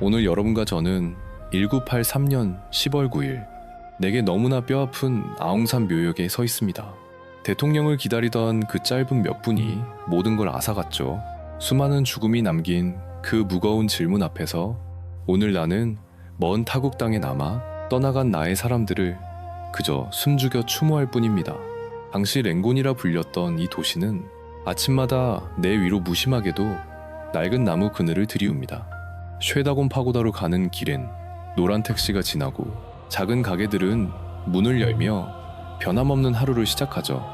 오늘 여러분과 저는 1983년 10월 9일 내게 너무나 뼈아픈 아웅산 묘역에 서 있습니다. 대통령을 기다리던 그 짧은 몇 분이 모든 걸 앗아갔죠. 수많은 죽음이 남긴 그 무거운 질문 앞에서 오늘 나는 먼 타국 땅에 남아 떠나간 나의 사람들을 그저 숨죽여 추모할 뿐입니다. 당시 랭곤이라 불렸던 이 도시는 아침마다 내 위로 무심하게도 낡은 나무 그늘을 들이웁니다. 쉐다곤 파고다로 가는 길엔 노란 택시가 지나고 작은 가게들은 문을 열며 변함없는 하루를 시작하죠.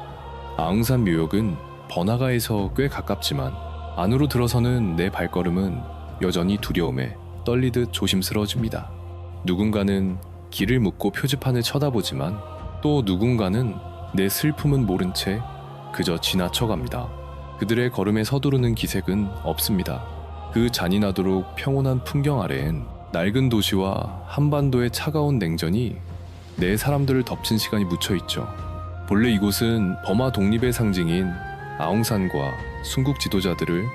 아웅산 묘역은 번화가에서 꽤 가깝지만 안으로 들어서는 내 발걸음은 여전히 두려움에 떨리듯 조심스러워집니다. 누군가는 길을 묻고 표지판을 쳐다보지만 또 누군가는 내 슬픔은 모른 채 그저 지나쳐갑니다. 그들의 걸음에 서두르는 기색은 없습니다. 그 잔인하도록 평온한 풍경 아래엔 낡은 도시와 한반도의 차가운 냉전이 내 사람들을 덮친 시간이 묻혀있죠. 본래 이곳은 버마 독립의 상징인 아웅산과 순국 지도자들을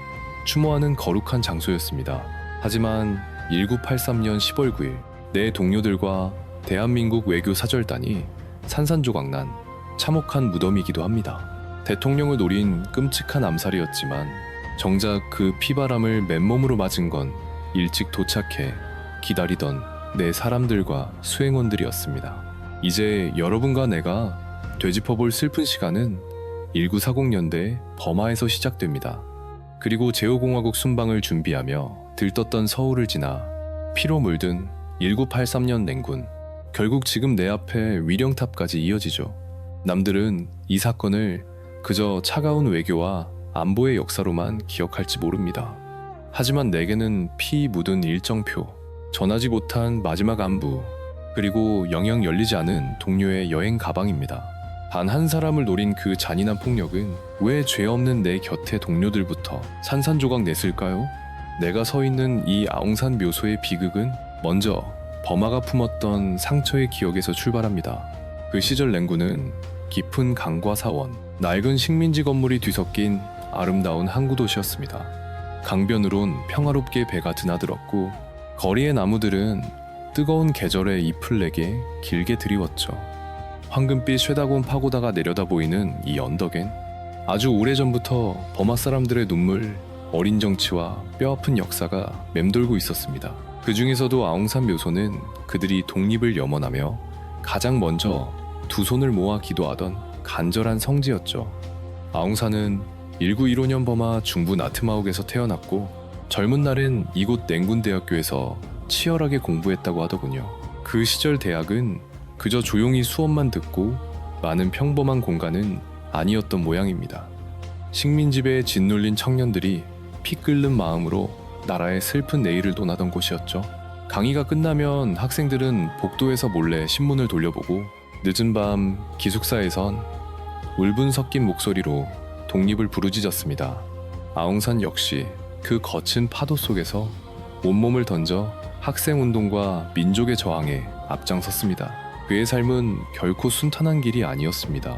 추모하는 거룩한 장소였습니다. 하지만 1983년 10월 9일 내 동료들과 대한민국 외교 사절단이 산산조각난 참혹한 무덤이기도 합니다. 대통령을 노린 끔찍한 암살이었지만 정작 그 피바람을 맨몸으로 맞은 건 일찍 도착해 기다리던 내 사람들과 수행원들이었습니다. 이제 여러분과 내가 되짚어볼 슬픈 시간은 1940년대 버마에서 시작됩니다. 그리고 제오공화국 순방을 준비하며 들떴던 서울을 지나 피로 물든 1983년 냉군, 결국 지금 내 앞에 위령탑까지 이어지죠. 남들은 이 사건을 그저 차가운 외교와 안보의 역사로만 기억할지 모릅니다. 하지만 내게는 피 묻은 일정표, 전하지 못한 마지막 안부, 그리고 영영 열리지 않은 동료의 여행 가방입니다. 단 한 사람을 노린 그 잔인한 폭력은 왜 죄 없는 내 곁의 동료들부터 산산조각 냈을까요? 내가 서 있는 이 아웅산 묘소의 비극은 먼저 버마가 품었던 상처의 기억에서 출발합니다. 그 시절 냉군은 깊은 강과 사원, 낡은 식민지 건물이 뒤섞인 아름다운 항구 도시였습니다. 강변으론 평화롭게 배가 드나들었고 거리의 나무들은 뜨거운 계절에 잎을 내게 길게 드리웠죠. 황금빛 쉐다곤 파고다가 내려다 보이는 이 언덕엔 아주 오래전부터 버마 사람들의 눈물, 어린 정치와 뼈아픈 역사가 맴돌고 있었습니다. 그 중에서도 아웅산 묘소는 그들이 독립을 염원하며 가장 먼저 두 손을 모아 기도하던 간절한 성지였죠. 아웅산은 1915년 버마 중부 나트마욱에서 태어났고 젊은 날엔 이곳 냉군대학교에서 치열하게 공부했다고 하더군요. 그 시절 대학은 그저 조용히 수업만 듣고 많은 평범한 공간은 아니었던 모양입니다. 식민지배에 짓눌린 청년들이 피 끓는 마음으로 나라의 슬픈 내일을 논하던 곳이었죠. 강의가 끝나면 학생들은 복도에서 몰래 신문을 돌려보고 늦은 밤 기숙사에선 울분 섞인 목소리로 독립을 부르짖었습니다. 아웅산 역시 그 거친 파도 속에서 온몸을 던져 학생운동과 민족의 저항에 앞장섰습니다. 그의 삶은 결코 순탄한 길이 아니었습니다.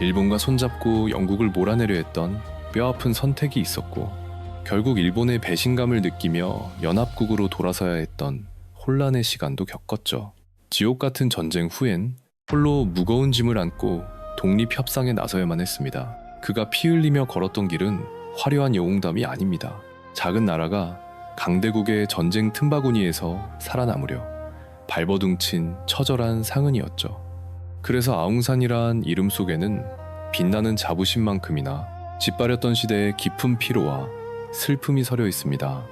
일본과 손잡고 영국을 몰아내려 했던 뼈아픈 선택이 있었고 결국 일본의 배신감을 느끼며 연합국으로 돌아서야 했던 혼란의 시간도 겪었죠. 지옥 같은 전쟁 후엔 홀로 무거운 짐을 안고 독립협상에 나서야만 했습니다. 그가 피 흘리며 걸었던 길은 화려한 영웅담이 아닙니다. 작은 나라가 강대국의 전쟁 틈바구니에서 살아남으려 발버둥친 처절한 상흔이었죠. 그래서 아웅산이란 이름 속에는 빛나는 자부심만큼이나 짓밟았던 시대의 깊은 피로와 슬픔이 서려 있습니다.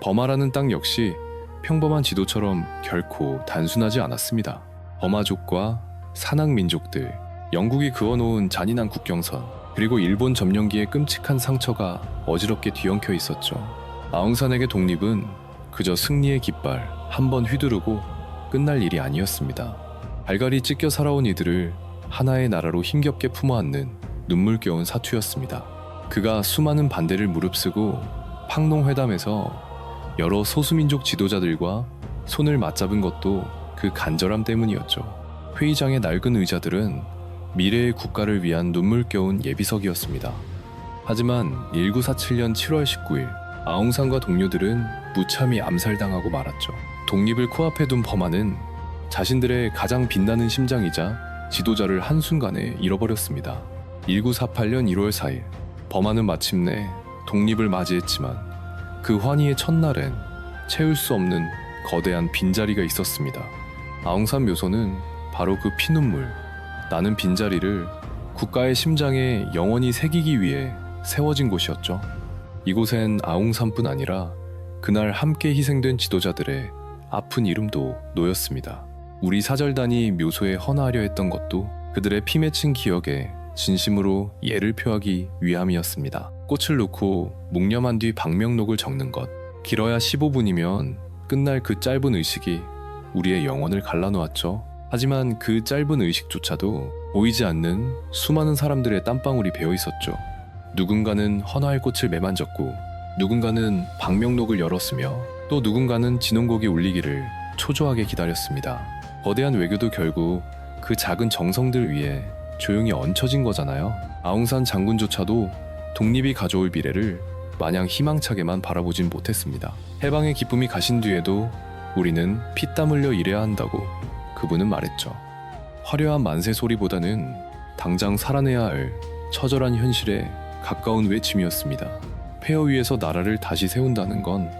버마라는 땅 역시 평범한 지도처럼 결코 단순하지 않았습니다. 버마족과 산악민족들, 영국이 그어놓은 잔인한 국경선, 그리고 일본 점령기의 끔찍한 상처가 어지럽게 뒤엉켜 있었죠. 아웅산에게 독립은 그저 승리의 깃발 한 번 휘두르고 끝날 일이 아니었습니다. 발갈이 찢겨 살아온 이들을 하나의 나라로 힘겹게 품어안는 눈물겨운 사투였습니다. 그가 수많은 반대를 무릅쓰고 팡농회담에서 여러 소수민족 지도자들과 손을 맞잡은 것도 그 간절함 때문이었죠. 회의장의 낡은 의자들은 미래의 국가를 위한 눈물겨운 예비석이었습니다. 하지만 1947년 7월 19일 아웅산과 동료들은 무참히 암살당하고 말았죠. 독립을 코앞에 둔 버마는 자신들의 가장 빛나는 심장이자 지도자를 한순간에 잃어버렸습니다. 1948년 1월 4일, 버마는 마침내 독립을 맞이했지만 그 환희의 첫날엔 채울 수 없는 거대한 빈자리가 있었습니다. 아웅산 묘소는 바로 그 피눈물, 나는 빈자리를 국가의 심장에 영원히 새기기 위해 세워진 곳이었죠. 이곳엔 아웅산뿐 아니라 그날 함께 희생된 지도자들의 아픈 이름도 놓였습니다. 우리 사절단이 묘소에 헌화하려 했던 것도 그들의 피 맺힌 기억에 진심으로 예를 표하기 위함이었습니다. 꽃을 놓고 묵념한 뒤 방명록을 적는 것, 길어야 15분이면 끝날 그 짧은 의식이 우리의 영혼을 갈라놓았죠. 하지만 그 짧은 의식조차도 보이지 않는 수많은 사람들의 땀방울이 배어 있었죠. 누군가는 헌화의 꽃을 매만졌고, 누군가는 방명록을 열었으며, 또 누군가는 진홍곡이 울리기를 초조하게 기다렸습니다. 거대한 외교도 결국 그 작은 정성들 위에 조용히 얹혀진 거잖아요. 아웅산 장군조차도 독립이 가져올 미래를 마냥 희망차게만 바라보진 못했습니다. 해방의 기쁨이 가신 뒤에도 우리는 피땀 흘려 일해야 한다고 그분은 말했죠. 화려한 만세 소리보다는 당장 살아내야 할 처절한 현실에 가까운 외침이었습니다. 폐허 위에서 나라를 다시 세운다는 건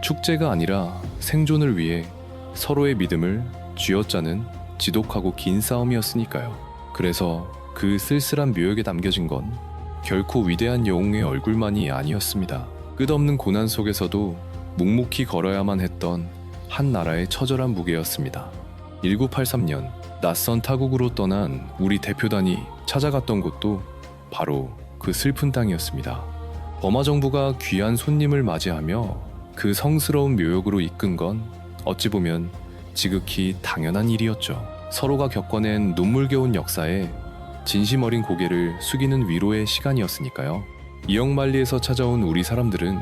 축제가 아니라 생존을 위해 서로의 믿음을 쥐어짜는 지독하고 긴 싸움이었으니까요. 그래서 그 쓸쓸한 묘역에 남겨진 건 결코 위대한 영웅의 얼굴만이 아니었습니다. 끝없는 고난 속에서도 묵묵히 걸어야만 했던 한 나라의 처절한 무게였습니다. 1983년 낯선 타국으로 떠난 우리 대표단이 찾아갔던 곳도 바로 그 슬픈 땅이었습니다. 버마 정부가 귀한 손님을 맞이하며 그 성스러운 묘역으로 이끈 건 어찌 보면 지극히 당연한 일이었죠. 서로가 겪어낸 눈물겨운 역사에 진심 어린 고개를 숙이는 위로의 시간이었으니까요. 이역만리에서 찾아온 우리 사람들은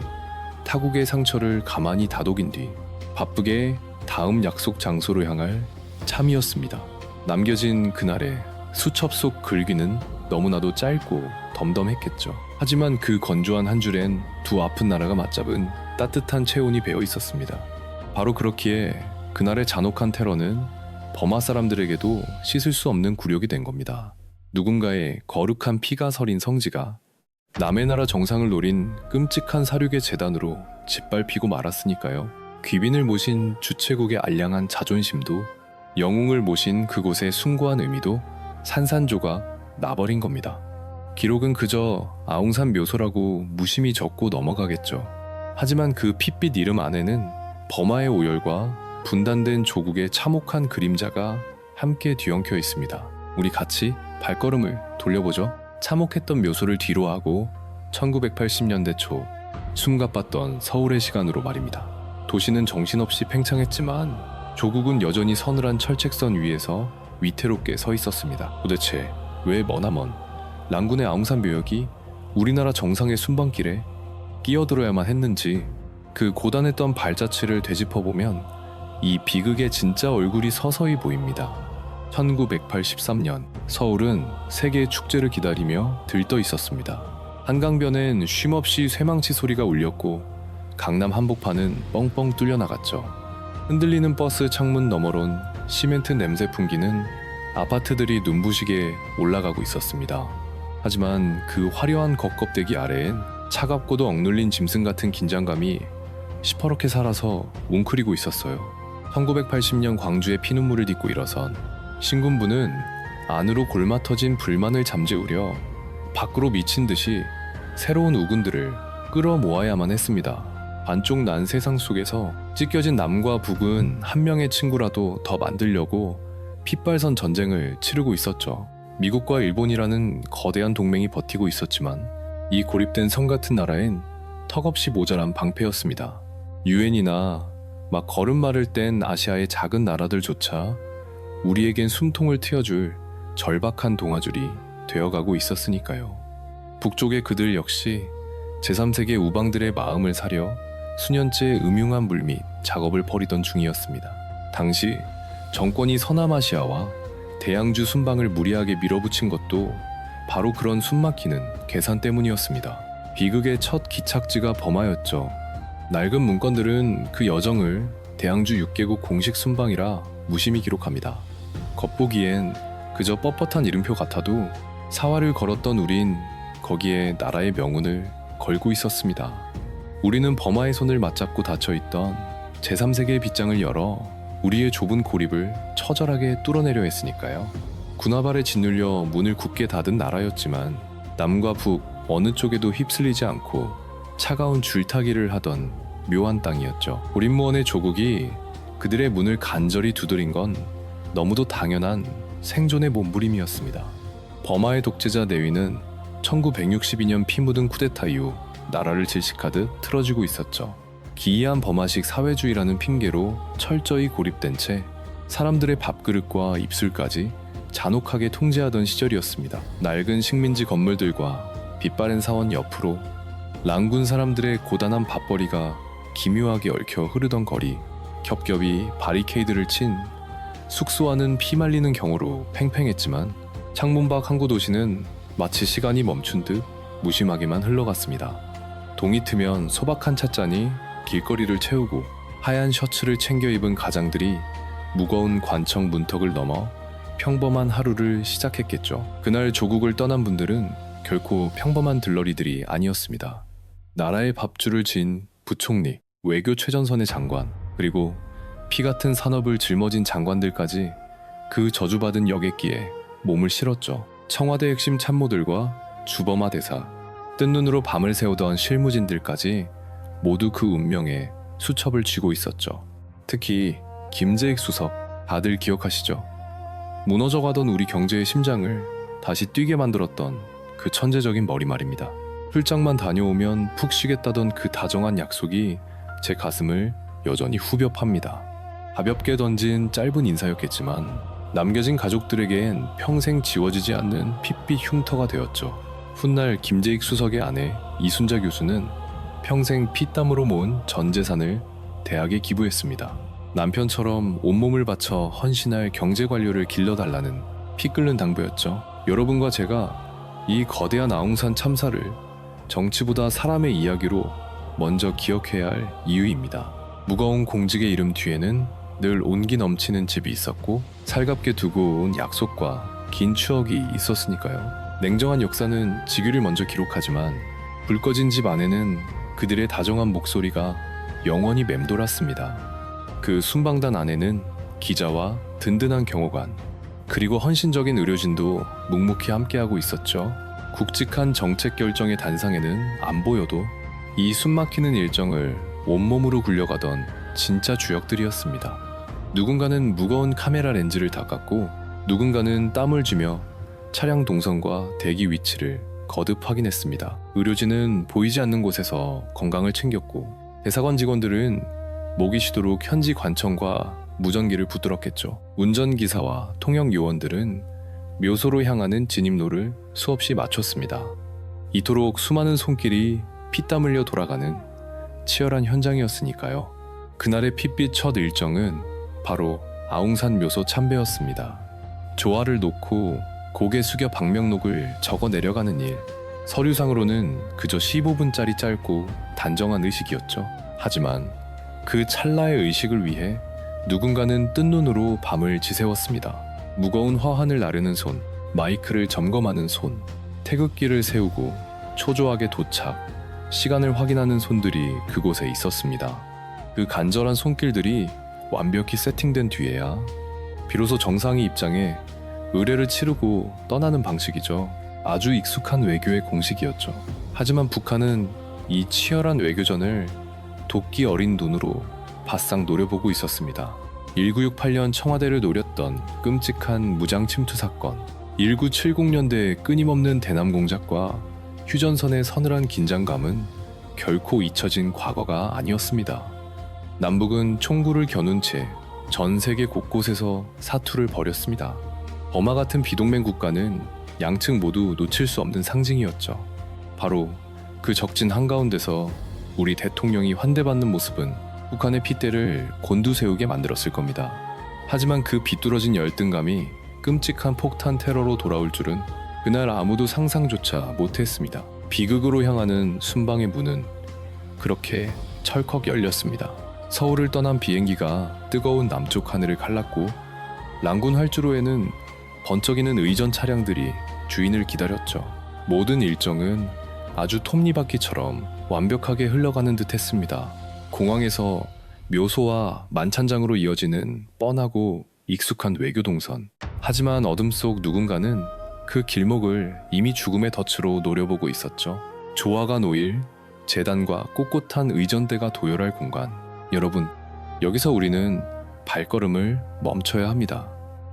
타국의 상처를 가만히 다독인 뒤 바쁘게 다음 약속 장소로 향할 참이었습니다. 남겨진 그날의 수첩 속 글귀는 너무나도 짧고 덤덤했겠죠. 하지만 그 건조한 한 줄엔 두 아픈 나라가 맞잡은 따뜻한 체온이 배어 있었습니다. 바로 그렇기에 그날의 잔혹한 테러는 버마 사람들에게도 씻을 수 없는 굴욕이 된 겁니다. 누군가의 거룩한 피가 서린 성지가 남의 나라 정상을 노린 끔찍한 사륙의 재단으로 짓밟히고 말았으니까요. 귀빈을 모신 주체국의 알량한 자존심도, 영웅을 모신 그곳의 숭고한 의미도 산산조각 나버린 겁니다. 기록은 그저 아웅산 묘소라고 무심히 적고 넘어가겠죠. 하지만 그 핏빛 이름 안에는 버마의 오열과 분단된 조국의 참혹한 그림자가 함께 뒤엉켜 있습니다. 우리 같이 발걸음을 돌려보죠. 참혹했던 묘소를 뒤로하고 1980년대 초 숨가빴던 서울의 시간으로 말입니다. 도시는 정신없이 팽창했지만 조국은 여전히 서늘한 철책선 위에서 위태롭게 서 있었습니다. 도대체 왜 머나먼 랑군의 아웅산 묘역이 우리나라 정상의 순방길에 끼어들어야만 했는지, 그 고단했던 발자취를 되짚어보면 이 비극의 진짜 얼굴이 서서히 보입니다. 1983년 서울은 세계의 축제를 기다리며 들떠 있었습니다. 한강변엔 쉼없이 쇠망치 소리가 울렸고 강남 한복판은 뻥뻥 뚫려 나갔죠. 흔들리는 버스 창문 너머론 시멘트 냄새 풍기는 아파트들이 눈부시게 올라가고 있었습니다. 하지만 그 화려한 겉껍데기 아래엔 차갑고도 억눌린 짐승 같은 긴장감이 시퍼렇게 살아서 웅크리고 있었어요. 1980년 광주의 피눈물을 딛고 일어선 신군부는 안으로 골마 터진 불만을 잠재우려 밖으로 미친 듯이 새로운 우군들을 끌어모아야만 했습니다. 반쪽 난 세상 속에서 찢겨진 남과 북은 한 명의 친구라도 더 만들려고 핏발선 전쟁을 치르고 있었죠. 미국과 일본이라는 거대한 동맹이 버티고 있었지만 이 고립된 성 같은 나라엔 턱없이 모자란 방패였습니다. 유엔이나 막 걸음마를 뗀 아시아의 작은 나라들조차 우리에겐 숨통을 트여줄 절박한 동아줄이 되어가고 있었으니까요. 북쪽의 그들 역시 제3세계 우방들의 마음을 사려 수년째 음흉한 물밑 작업을 벌이던 중이었습니다. 당시 정권이 서남아시아와 대양주 순방을 무리하게 밀어붙인 것도 바로 그런 숨막히는 계산 때문이었습니다. 비극의 첫 기착지가 버마였죠. 낡은 문건들은 그 여정을 대항주 6개국 공식 순방이라 무심히 기록합니다. 겉보기엔 그저 뻣뻣한 이름표 같아도 사활을 걸었던 우린 거기에 나라의 명운을 걸고 있었습니다. 우리는 버마의 손을 맞잡고 닫혀있던 제3세계의 빗장을 열어 우리의 좁은 고립을 처절하게 뚫어내려 했으니까요. 군화발에 짓눌려 문을 굳게 닫은 나라였지만 남과 북 어느 쪽에도 휩쓸리지 않고 차가운 줄타기를 하던 묘한 땅이었죠. 고립무원의 조국이 그들의 문을 간절히 두드린 건 너무도 당연한 생존의 몸부림이었습니다. 버마의 독재자 내위는 1962년 피 묻은 쿠데타 이후 나라를 질식하듯 틀어지고 있었죠. 기이한 버마식 사회주의라는 핑계로 철저히 고립된 채 사람들의 밥그릇과 입술까지 잔혹하게 통제하던 시절이었습니다. 낡은 식민지 건물들과 빛바랜 사원 옆으로 랑군 사람들의 고단한 밥벌이가 기묘하게 얽혀 흐르던 거리, 겹겹이 바리케이드를 친 숙소와는 피말리는 경우로 팽팽했지만 창문 밖 항구 도시는 마치 시간이 멈춘 듯 무심하게만 흘러갔습니다. 동이 트면 소박한 찻잔이 길거리를 채우고 하얀 셔츠를 챙겨 입은 가장들이 무거운 관청 문턱을 넘어 평범한 하루를 시작했겠죠. 그날 조국을 떠난 분들은 결코 평범한 들러리들이 아니었습니다. 나라의 밥줄을 진 부총리, 외교 최전선의 장관, 그리고 피 같은 산업을 짊어진 장관들까지 그 저주받은 여객기에 몸을 실었죠. 청와대 핵심 참모들과 주범화 대사, 뜬 눈으로 밤을 새우던 실무진들까지 모두 그 운명에 수첩을 쥐고 있었죠. 특히 김재익 수석, 다들 기억하시죠? 무너져가던 우리 경제의 심장을 다시 뛰게 만들었던 그 천재적인 머리 말입니다. 출장만 다녀오면 푹 쉬겠다던 그 다정한 약속이 제 가슴을 여전히 후벼 팝니다. 가볍게 던진 짧은 인사였겠지만 남겨진 가족들에겐 평생 지워지지 않는 핏빛 흉터가 되었죠. 훗날 김재익 수석의 아내 이순자 교수는 평생 피땀으로 모은 전 재산을 대학에 기부했습니다. 남편처럼 온몸을 바쳐 헌신할 경제관료를 길러달라는 피 끓는 당부였죠. 여러분과 제가 이 거대한 아웅산 참사를 정치보다 사람의 이야기로 먼저 기억해야 할 이유입니다. 무거운 공직의 이름 뒤에는 늘 온기 넘치는 집이 있었고 살갑게 두고 온 약속과 긴 추억이 있었으니까요. 냉정한 역사는 직위를 먼저 기록하지만 불 꺼진 집 안에는 그들의 다정한 목소리가 영원히 맴돌았습니다. 그 순방단 안에는 기자와 든든한 경호관, 그리고 헌신적인 의료진도 묵묵히 함께하고 있었죠. 굵직한 정책 결정의 단상에는 안 보여도 이 숨막히는 일정을 온몸으로 굴려가던 진짜 주역들이었습니다. 누군가는 무거운 카메라 렌즈를 닦았고 누군가는 땀을 쥐며 차량 동선과 대기 위치를 거듭 확인했습니다. 의료진은 보이지 않는 곳에서 건강을 챙겼고 대사관 직원들은 목이 쉬도록 현지 관청과 무전기를 붙들었겠죠. 운전기사와 통역요원들은 묘소로 향하는 진입로를 수없이 맞췄습니다. 이토록 수많은 손길이 피땀 흘려 돌아가는 치열한 현장이었으니까요. 그날의 핏빛 첫 일정은 바로 아웅산 묘소 참배였습니다. 조화를 놓고 고개 숙여 방명록을 적어 내려가는 일. 서류상으로는 그저 15분짜리 짧고 단정한 의식이었죠. 하지만 그 찰나의 의식을 위해 누군가는 뜬 눈으로 밤을 지새웠습니다. 무거운 화환을 나르는 손, 마이크를 점검하는 손, 태극기를 세우고 초조하게 도착, 시간을 확인하는 손들이 그곳에 있었습니다. 그 간절한 손길들이 완벽히 세팅된 뒤에야 비로소 정상이 입장해 의례를 치르고 떠나는 방식이죠. 아주 익숙한 외교의 공식이었죠. 하지만 북한은 이 치열한 외교전을 도끼 어린 눈으로 바싹 노려보고 있었습니다. 1968년 청와대를 노렸던 끔찍한 무장 침투 사건, 1970년대의 끊임없는 대남 공작과 휴전선의 서늘한 긴장감은 결코 잊혀진 과거가 아니었습니다. 남북은 총구를 겨눈 채 전 세계 곳곳에서 사투를 벌였습니다. 버마 같은 비동맹 국가는 양측 모두 놓칠 수 없는 상징이었죠. 바로 그 적진 한가운데서 우리 대통령이 환대받는 모습은 북한의 핏대를 곤두세우게 만들었을 겁니다. 하지만 그 비뚤어진 열등감이 끔찍한 폭탄 테러로 돌아올 줄은 그날 아무도 상상조차 못했습니다. 비극으로 향하는 순방의 문은 그렇게 철컥 열렸습니다. 서울을 떠난 비행기가 뜨거운 남쪽 하늘을 갈랐고 랑군 활주로에는 번쩍이는 의전 차량들이 주인을 기다렸죠. 모든 일정은 아주 톱니바퀴처럼 완벽하게 흘러가는 듯 했습니다. 공항에서 묘소와 만찬장으로 이어지는 뻔하고 익숙한 외교 동선. 하지만 어둠 속 누군가는 그 길목을 이미 죽음의 덫으로 노려보고 있었죠. 조화가 놓일 재단과 꼿꼿한 의전대가 도열할 공간. 여러분, 여기서 우리는 발걸음을 멈춰야 합니다.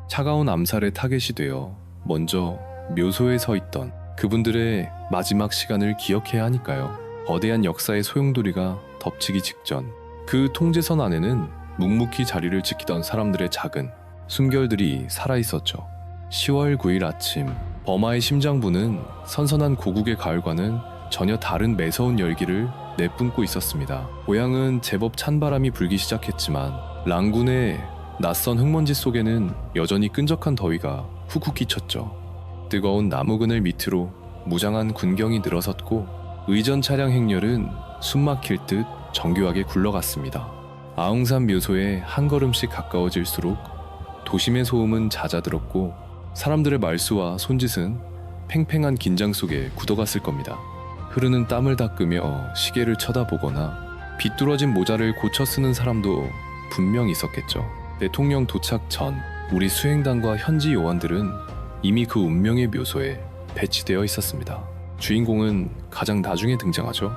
차가운 암살의 타겟이 되어 먼저 묘소에 서 있던 그분들의 마지막 시간을 기억해야 하니까요. 거대한 역사의 소용돌이가 덮치기 직전 그 통제선 안에는 묵묵히 자리를 지키던 사람들의 작은 숨결들이 살아있었죠. 10월 9일 아침, 버마의 심장부는 선선한 고국의 가을과는 전혀 다른 매서운 열기를 내뿜고 있었습니다. 고향은 제법 찬바람이 불기 시작했지만 랑군의 낯선 흙먼지 속에는 여전히 끈적한 더위가 훅훅 끼쳤죠. 뜨거운 나무그늘 밑으로 무장한 군경이 늘어섰고 의전 차량 행렬은 숨막힐 듯 정교하게 굴러갔습니다. 아웅산 묘소에 한 걸음씩 가까워질수록 도심의 소음은 잦아들었고 사람들의 말수와 손짓은 팽팽한 긴장 속에 굳어갔을 겁니다. 흐르는 땀을 닦으며 시계를 쳐다보거나 비뚤어진 모자를 고쳐 쓰는 사람도 분명 있었겠죠. 대통령 도착 전 우리 수행단과 현지 요원들은 이미 그 운명의 묘소에 배치되어 있었습니다. 주인공은 가장 나중에 등장하죠.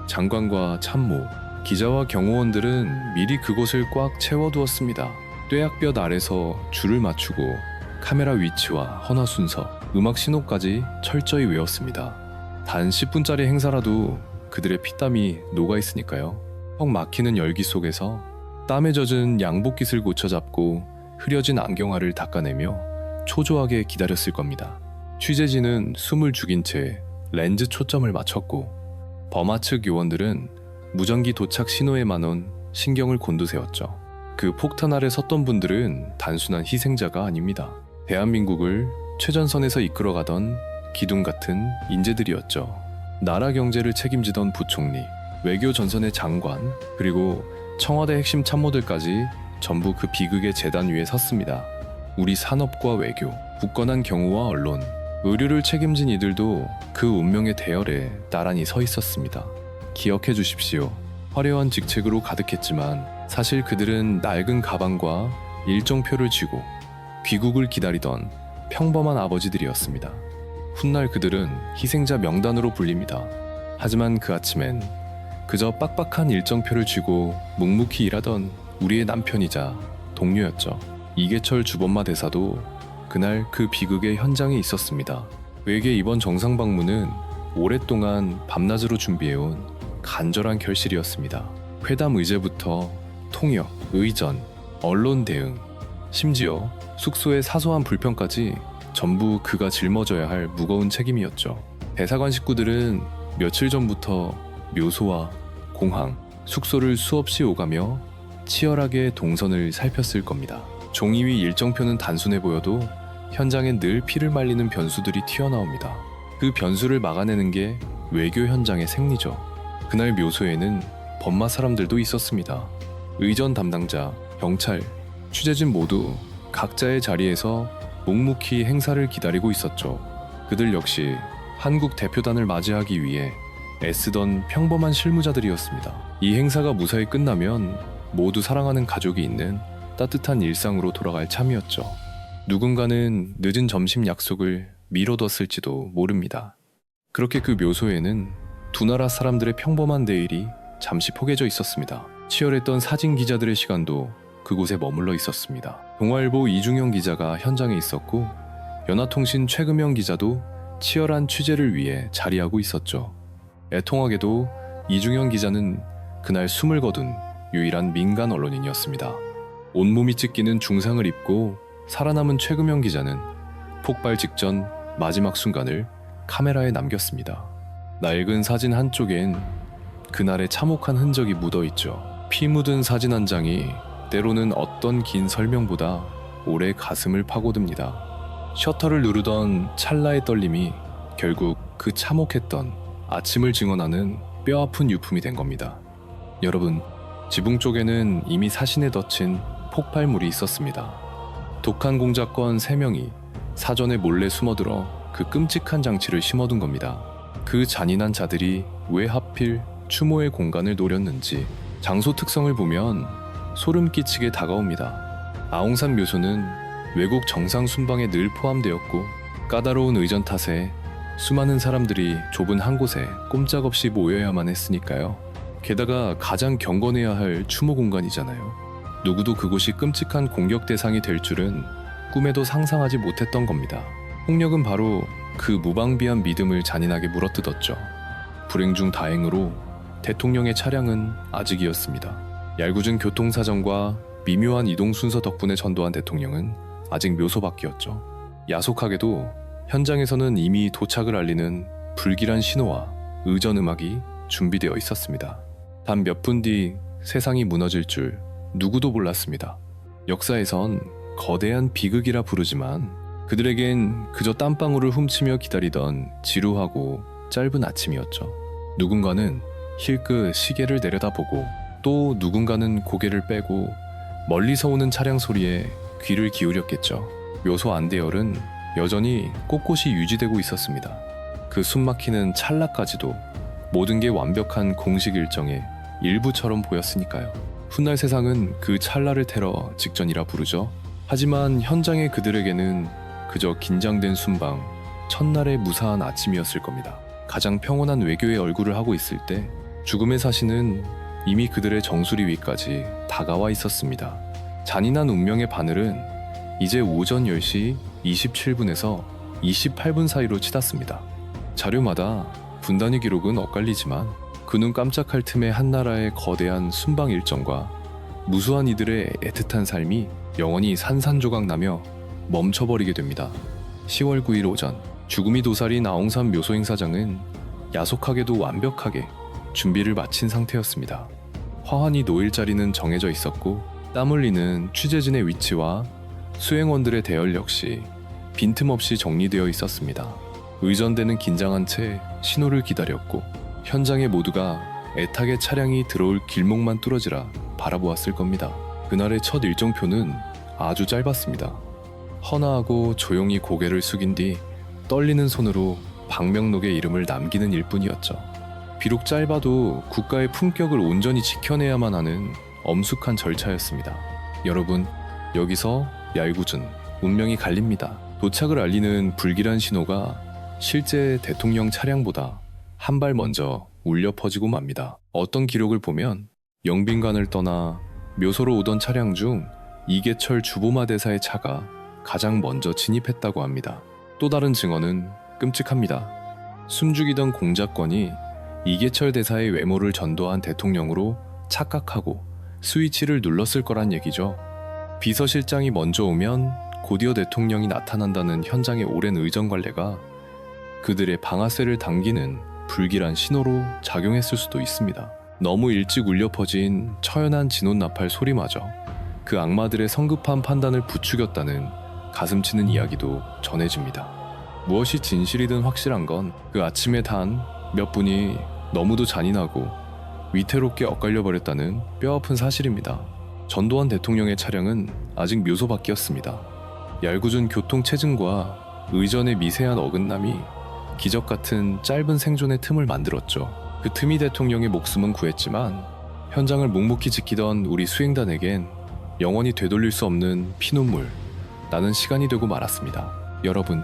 장관과 참모, 기자와 경호원들은 미리 그곳을 꽉 채워두었습니다. 뙤약볕 아래서 줄을 맞추고 카메라 위치와 헌화 순서, 음악 신호까지 철저히 외웠습니다. 단 10분짜리 행사라도 그들의 피땀이 녹아있으니까요. 턱 막히는 열기 속에서 땀에 젖은 양복깃을 고쳐잡고 흐려진 안경알을 닦아내며 초조하게 기다렸을 겁니다. 취재진은 숨을 죽인 채 렌즈 초점을 맞췄고 버마 측 요원들은 무전기 도착 신호에만원 신경을 곤두세웠죠. 그 폭탄 아래 섰던 분들은 단순한 희생자가 아닙니다. 대한민국을 최전선에서 이끌어가던 기둥 같은 인재들이었죠. 나라 경제를 책임지던 부총리, 외교 전선의 장관, 그리고 청와대 핵심 참모들까지 전부 그 비극의 재단 위에 섰습니다. 우리 산업과 외교, 굳건한 경호와 언론, 의료를 책임진 이들도 그 운명의 대열에 나란히 서 있었습니다. 기억해 주십시오. 화려한 직책으로 가득했지만 사실 그들은 낡은 가방과 일정표를 쥐고 귀국을 기다리던 평범한 아버지들이었습니다. 훗날 그들은 희생자 명단으로 불립니다. 하지만 그 아침엔 그저 빡빡한 일정표를 쥐고 묵묵히 일하던 우리의 남편이자 동료였죠. 이계철 주범마 대사도 그날 그 비극의 현장에 있었습니다. 그에게 이번 정상 방문은 오랫동안 밤낮으로 준비해온 간절한 결실이었습니다. 회담 의제부터 통역, 의전, 언론 대응, 심지어 숙소의 사소한 불편까지 전부 그가 짊어져야 할 무거운 책임이었죠. 대사관 식구들은 며칠 전부터 묘소와 공항, 숙소를 수없이 오가며 치열하게 동선을 살폈을 겁니다. 종이 위 일정표는 단순해 보여도 현장엔 늘 피를 말리는 변수들이 튀어나옵니다. 그 변수를 막아내는 게 외교 현장의 생리죠. 그날 묘소에는 범마 사람들도 있었습니다. 의전 담당자, 경찰, 취재진 모두 각자의 자리에서 묵묵히 행사를 기다리고 있었죠. 그들 역시 한국 대표단을 맞이하기 위해 애쓰던 평범한 실무자들이었습니다. 이 행사가 무사히 끝나면 모두 사랑하는 가족이 있는 따뜻한 일상으로 돌아갈 참이었죠. 누군가는 늦은 점심 약속을 미뤄뒀을지도 모릅니다. 그렇게 그 묘소에는 두 나라 사람들의 평범한 내일이 잠시 포개져 있었습니다. 치열했던 사진 기자들의 시간도 그곳에 머물러 있었습니다. 동아일보 이중영 기자가 현장에 있었고 연합통신 최금영 기자도 치열한 취재를 위해 자리하고 있었죠. 애통하게도 이중영 기자는 그날 숨을 거둔 유일한 민간 언론인이었습니다. 온몸이 찢기는 중상을 입고 살아남은 최금영 기자는 폭발 직전 마지막 순간을 카메라에 남겼습니다. 낡은 사진 한쪽엔 그날의 참혹한 흔적이 묻어있죠. 피 묻은 사진 한 장이 때로는 어떤 긴 설명보다 오래 가슴을 파고듭니다. 셔터를 누르던 찰나의 떨림이 결국 그 참혹했던 아침을 증언하는 뼈아픈 유품이 된 겁니다. 여러분, 지붕 쪽에는 이미 사신에 덧친 폭발물이 있었습니다. 독한 공작권 3명이 사전에 몰래 숨어들어 그 끔찍한 장치를 심어둔 겁니다. 그 잔인한 자들이 왜 하필 추모의 공간을 노렸는지 장소 특성을 보면 소름 끼치게 다가옵니다. 아웅산 묘소는 외국 정상 순방에 늘 포함되었고 까다로운 의전 탓에 수많은 사람들이 좁은 한 곳에 꼼짝없이 모여야만 했으니까요. 게다가 가장 경건해야 할 추모 공간이잖아요. 누구도 그곳이 끔찍한 공격 대상이 될 줄은 꿈에도 상상하지 못했던 겁니다. 폭력은 바로 그 무방비한 믿음을 잔인하게 물어뜯었죠. 불행 중 다행으로 대통령의 차량은 아직이었습니다. 얄궂은 교통사정과 미묘한 이동 순서 덕분에 전도한 대통령은 아직 묘소 밖이었죠. 야속하게도 현장에서는 이미 도착을 알리는 불길한 신호와 의전 음악이 준비되어 있었습니다. 단 몇 분 뒤 세상이 무너질 줄 누구도 몰랐습니다. 역사에선 거대한 비극이라 부르지만 그들에겐 그저 땀방울을 훔치며 기다리던 지루하고 짧은 아침이었죠. 누군가는 힐끗 시계를 내려다보고 또 누군가는 고개를 빼고 멀리서 오는 차량 소리에 귀를 기울였겠죠. 묘소 안대열은 여전히 꼿꼿이 유지되고 있었습니다. 그 숨막히는 찰나까지도 모든 게 완벽한 공식 일정의 일부처럼 보였으니까요. 훗날 세상은 그 찰나를 테러 직전이라 부르죠. 하지만 현장의 그들에게는 그저 긴장된 순방, 첫날의 무사한 아침이었을 겁니다. 가장 평온한 외교의 얼굴을 하고 있을 때 죽음의 사신은 이미 그들의 정수리 위까지 다가와 있었습니다. 잔인한 운명의 바늘은 이제 오전 10시 27분에서 28분 사이로 치닫습니다. 자료마다 분단위 기록은 엇갈리지만 그 눈 깜짝할 틈에 한 나라의 거대한 순방 일정과 무수한 이들의 애틋한 삶이 영원히 산산조각 나며 멈춰버리게 됩니다. 10월 9일 오전 죽음이 도살인 아웅산 묘소 행사장은 야속하게도 완벽하게 준비를 마친 상태였습니다. 화환이 놓일 자리는 정해져 있었고 땀 흘리는 취재진의 위치와 수행원들의 대열 역시 빈틈없이 정리되어 있었습니다. 의전대는 긴장한 채 신호를 기다렸고 현장의 모두가 애타게 차량이 들어올 길목만 뚫어지라 바라보았을 겁니다. 그날의 첫 일정표는 아주 짧았습니다. 헌화하고 조용히 고개를 숙인 뒤 떨리는 손으로 방명록의 이름을 남기는 일뿐이었죠. 비록 짧아도 국가의 품격을 온전히 지켜내야만 하는 엄숙한 절차였습니다. 여러분, 여기서 얄궂은 운명이 갈립니다. 도착을 알리는 불길한 신호가 실제 대통령 차량보다 한 발 먼저 울려 퍼지고 맙니다. 어떤 기록을 보면 영빈관을 떠나 묘소로 오던 차량 중 이계철 주보마 대사의 차가 가장 먼저 진입했다고 합니다. 또 다른 증언은 끔찍합니다. 숨죽이던 공작권이 이계철 대사의 외모를 전도한 대통령으로 착각하고 스위치를 눌렀을 거란 얘기죠. 비서실장이 먼저 오면 곧이어 대통령이 나타난다는 현장의 오랜 의전 관례가 그들의 방아쇠를 당기는 불길한 신호로 작용했을 수도 있습니다. 너무 일찍 울려 퍼진 처연한 진혼나팔 소리마저 그 악마들의 성급한 판단을 부추겼다는 가슴치는 이야기도 전해집니다. 무엇이 진실이든 확실한 건 그 아침에 단 몇 분이 너무도 잔인하고 위태롭게 엇갈려 버렸다는 뼈아픈 사실입니다. 전두환 대통령의 차량은 아직 묘소 밖이었습니다. 얄궂은 교통 체증과 의전의 미세한 어긋남이 기적 같은 짧은 생존의 틈을 만들었죠. 그 틈이 대통령의 목숨은 구했지만 현장을 묵묵히 지키던 우리 수행단에겐 영원히 되돌릴 수 없는 피눈물, 나는 시간이 되고 말았습니다. 여러분,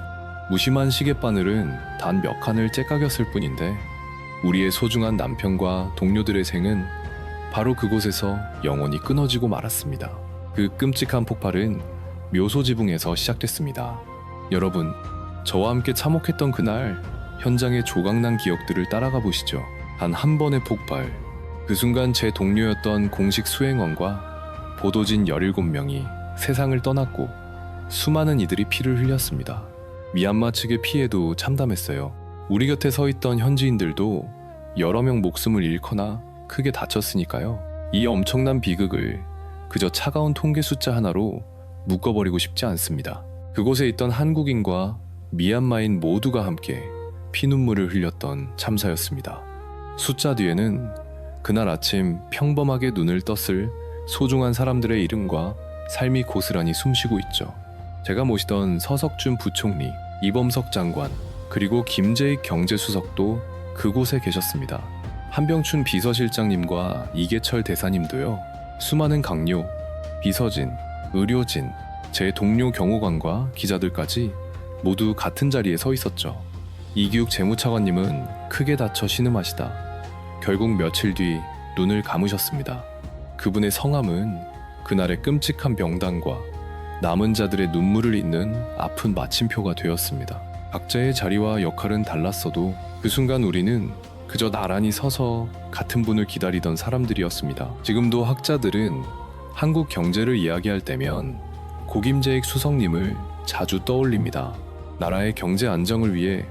무심한 시계바늘은 단 몇 칸을 째까겼을 뿐인데 우리의 소중한 남편과 동료들의 생은 바로 그곳에서 영원히 끊어지고 말았습니다. 그 끔찍한 폭발은 묘소 지붕에서 시작됐습니다. 여러분, 저와 함께 참혹했던 그날 현장의 조각난 기억들을 따라가 보시죠. 단 한 번의 폭발, 그 순간 제 동료였던 공식 수행원과 보도진 17명이 세상을 떠났고 수많은 이들이 피를 흘렸습니다. 미얀마 측의 피해도 참담했어요. 우리 곁에 서 있던 현지인들도 여러 명 목숨을 잃거나 크게 다쳤으니까요. 이 엄청난 비극을 그저 차가운 통계 숫자 하나로 묶어버리고 싶지 않습니다. 그곳에 있던 한국인과 미얀마인 모두가 함께 피눈물을 흘렸던 참사였습니다. 숫자 뒤에는 그날 아침 평범하게 눈을 떴을 소중한 사람들의 이름과 삶이 고스란히 숨쉬고 있죠. 제가 모시던 서석준 부총리, 이범석 장관, 그리고 김재익 경제수석도 그곳에 계셨습니다. 한병춘 비서실장님과 이계철 대사님도요. 수많은 강요, 비서진, 의료진, 제 동료 경호관과 기자들까지 모두 같은 자리에 서 있었죠. 이기욱 재무차관님은 크게 다쳐 신음하시다 결국 며칠 뒤 눈을 감으셨습니다. 그분의 성함은 그날의 끔찍한 병단과 남은 자들의 눈물을 잇는 아픈 마침표가 되었습니다. 각자의 자리와 역할은 달랐어도 그 순간 우리는 그저 나란히 서서 같은 분을 기다리던 사람들이었습니다. 지금도 학자들은 한국 경제를 이야기할 때면 고김재익 수석님을 자주 떠올립니다. 나라의 경제 안정을 위해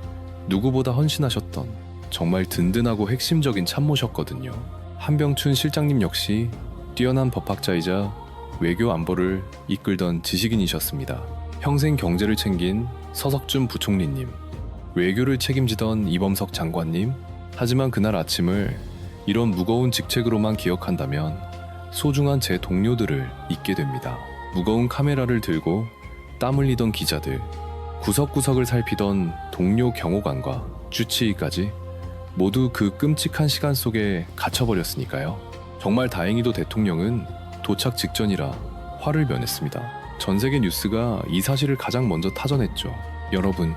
누구보다 헌신하셨던 정말 든든하고 핵심적인 참모셨거든요. 한병춘 실장님 역시 뛰어난 법학자이자 외교 안보를 이끌던 지식인이셨습니다. 평생 경제를 챙긴 서석준 부총리님, 외교를 책임지던 이범석 장관님. 하지만 그날 아침을 이런 무거운 직책으로만 기억한다면 소중한 제 동료들을 잊게 됩니다. 무거운 카메라를 들고 땀 흘리던 기자들, 구석구석을 살피던 동료 경호관과 주치의까지 모두 그 끔찍한 시간 속에 갇혀버렸으니까요. 정말 다행히도 대통령은 도착 직전이라 화를 면했습니다. 전 세계 뉴스가 이 사실을 가장 먼저 타전했죠. 여러분,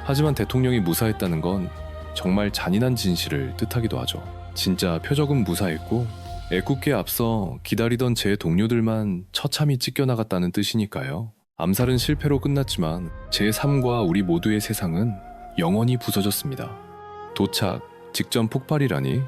하지만 대통령이 무사했다는 건 정말 잔인한 진실을 뜻하기도 하죠. 진짜 표적은 무사했고 애꿎게 앞서 기다리던 제 동료들만 처참히 찢겨나갔다는 뜻이니까요. 암살은 실패로 끝났지만 제 삶과 우리 모두의 세상은 영원히 부서졌습니다. 도착 직전 폭발이라니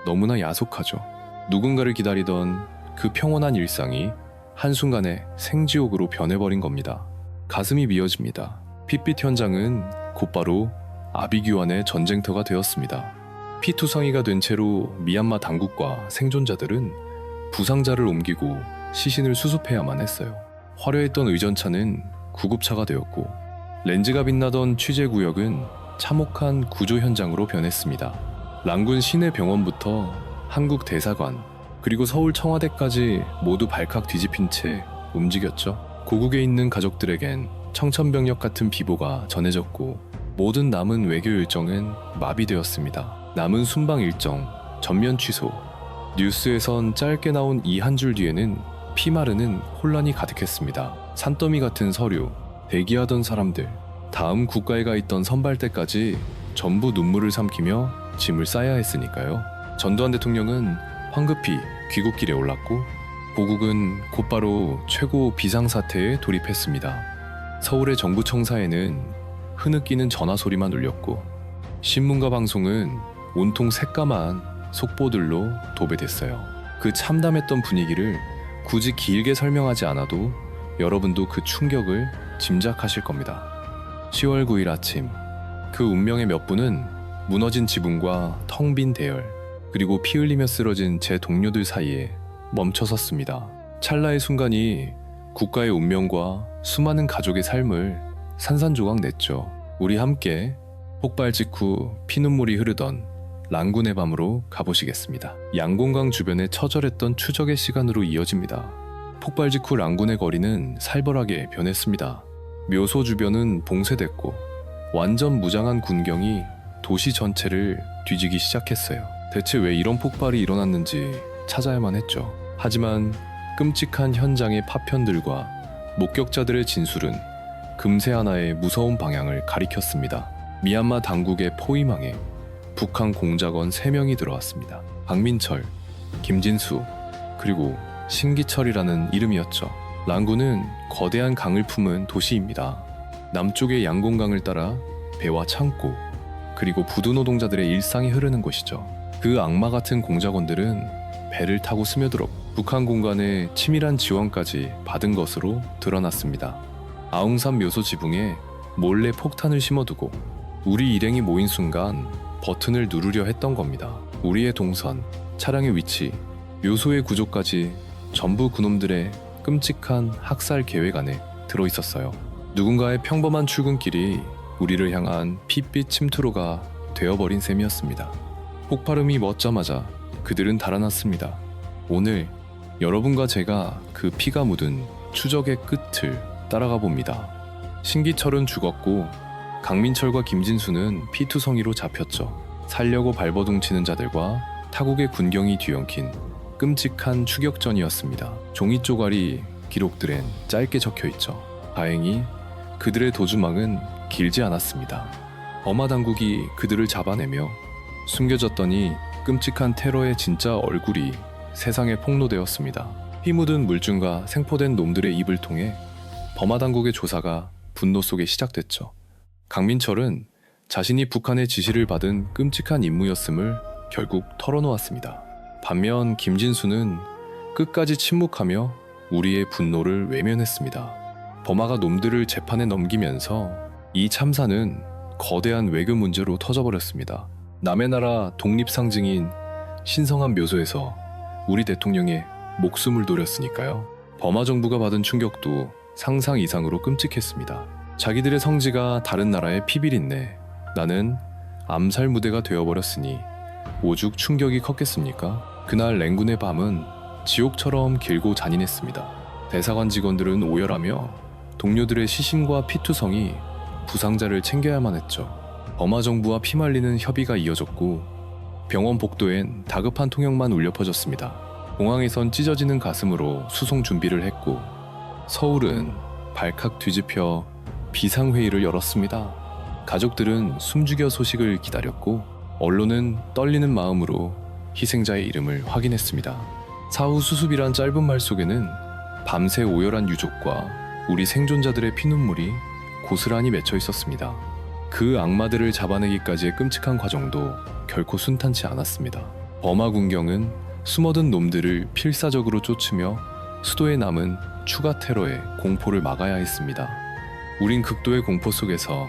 너무나 야속하죠. 누군가를 기다리던 그 평온한 일상이 한순간에 생지옥으로 변해버린 겁니다. 가슴이 미어집니다. 핏빛 현장은 곧바로 아비규환의 전쟁터가 되었습니다. 피투성이가 된 채로 미얀마 당국과 생존자들은 부상자를 옮기고 시신을 수습해야만 했어요. 화려했던 의전차는 구급차가 되었고 렌즈가 빛나던 취재구역은 참혹한 구조 현장으로 변했습니다. 랑군 시내 병원부터 한국 대사관 그리고 서울 청와대까지 모두 발칵 뒤집힌 채 움직였죠. 고국에 있는 가족들에겐 청천벽력 같은 비보가 전해졌고 모든 남은 외교 일정은 마비되었습니다. 남은 순방 일정 전면 취소. 뉴스에선 짧게 나온 이 한 줄 뒤에는 피마르는 혼란이 가득했습니다. 산더미 같은 서류, 대기하던 사람들, 다음 국가에 가 있던 선발대까지 전부 눈물을 삼키며 짐을 싸야 했으니까요. 전두환 대통령은 황급히 귀국길에 올랐고 고국은 곧바로 최고 비상사태에 돌입했습니다. 서울의 정부 청사에는 흐느끼는 전화 소리만 울렸고 신문과 방송은 온통 새까만 속보들로 도배됐어요. 그 참담했던 분위기를 굳이 길게 설명하지 않아도 여러분도 그 충격을 짐작하실 겁니다. 10월 9일 아침, 그 운명의 몇 분은 무너진 지붕과 텅 빈 대열, 그리고 피 흘리며 쓰러진 제 동료들 사이에 멈춰섰습니다. 찰나의 순간이 국가의 운명과 수많은 가족의 삶을 산산조각 냈죠. 우리 함께 폭발 직후 피눈물이 흐르던 랑군의 밤으로 가보시겠습니다. 양곤강 주변에 처절했던 추적의 시간으로 이어집니다. 폭발 직후 랑군의 거리는 살벌하게 변했습니다. 묘소 주변은 봉쇄됐고 완전 무장한 군경이 도시 전체를 뒤지기 시작했어요. 대체 왜 이런 폭발이 일어났는지 찾아야만 했죠. 하지만 끔찍한 현장의 파편들과 목격자들의 진술은 금세 하나의 무서운 방향을 가리켰습니다. 미얀마 당국의 포위망에 북한 공작원 3명이 들어왔습니다. 박민철, 김진수, 그리고 신기철이라는 이름이었죠. 랑군은 거대한 강을 품은 도시입니다. 남쪽의 양곤강을 따라 배와 창고, 그리고 부두 노동자들의 일상이 흐르는 곳이죠. 그 악마 같은 공작원들은 배를 타고 스며들어 북한 공간에 치밀한 지원까지 받은 것으로 드러났습니다. 아웅산 묘소 지붕에 몰래 폭탄을 심어두고 우리 일행이 모인 순간 버튼을 누르려 했던 겁니다. 우리의 동선, 차량의 위치, 묘소의 구조까지 전부 그놈들의 끔찍한 학살 계획 안에 들어있었어요. 누군가의 평범한 출근길이 우리를 향한 핏빛 침투로가 되어버린 셈이었습니다. 폭발음이 멎자마자 그들은 달아났습니다. 오늘 여러분과 제가 그 피가 묻은 추적의 끝을 따라가 봅니다. 신기철은 죽었고 강민철과 김진수는 피투성이로 잡혔죠. 살려고 발버둥치는 자들과 타국의 군경이 뒤엉킨 끔찍한 추격전이었습니다. 종이 쪼가리 기록들엔 짧게 적혀있죠. 다행히 그들의 도주망은 길지 않았습니다. 버마 당국이 그들을 잡아내며 숨겨졌더니 끔찍한 테러의 진짜 얼굴이 세상에 폭로되었습니다. 피 묻은 물증과 생포된 놈들의 입을 통해 버마 당국의 조사가 분노 속에 시작됐죠. 강민철은 자신이 북한의 지시를 받은 끔찍한 임무였음을 결국 털어놓았습니다. 반면 김진수는 끝까지 침묵하며 우리의 분노를 외면했습니다. 버마가 놈들을 재판에 넘기면서 이 참사는 거대한 외교 문제로 터져버렸습니다. 남의 나라 독립 상징인 신성한 묘소에서 우리 대통령의 목숨을 노렸으니까요. 버마 정부가 받은 충격도 상상 이상으로 끔찍했습니다. 자기들의 성지가 다른 나라의 피비린내, 나는 암살 무대가 되어버렸으니 오죽 충격이 컸겠습니까? 그날 랭군의 밤은 지옥처럼 길고 잔인했습니다. 대사관 직원들은 오열하며 동료들의 시신과 피투성이 부상자를 챙겨야만 했죠. 버마 정부와 피말리는 협의가 이어졌고 병원 복도엔 다급한 통역만 울려 퍼졌습니다. 공항에선 찢어지는 가슴으로 수송 준비를 했고 서울은 발칵 뒤집혀 비상회의를 열었습니다. 가족들은 숨죽여 소식을 기다렸고 언론은 떨리는 마음으로 희생자의 이름을 확인했습니다. 사후 수습이란 짧은 말 속에는 밤새 오열한 유족과 우리 생존자들의 피눈물이 고스란히 맺혀 있었습니다. 그 악마들을 잡아내기까지의 끔찍한 과정도 결코 순탄치 않았습니다. 버마 군경은 숨어든 놈들을 필사적으로 쫓으며 수도에 남은 추가 테러의 공포를 막아야 했습니다. 우린 극도의 공포 속에서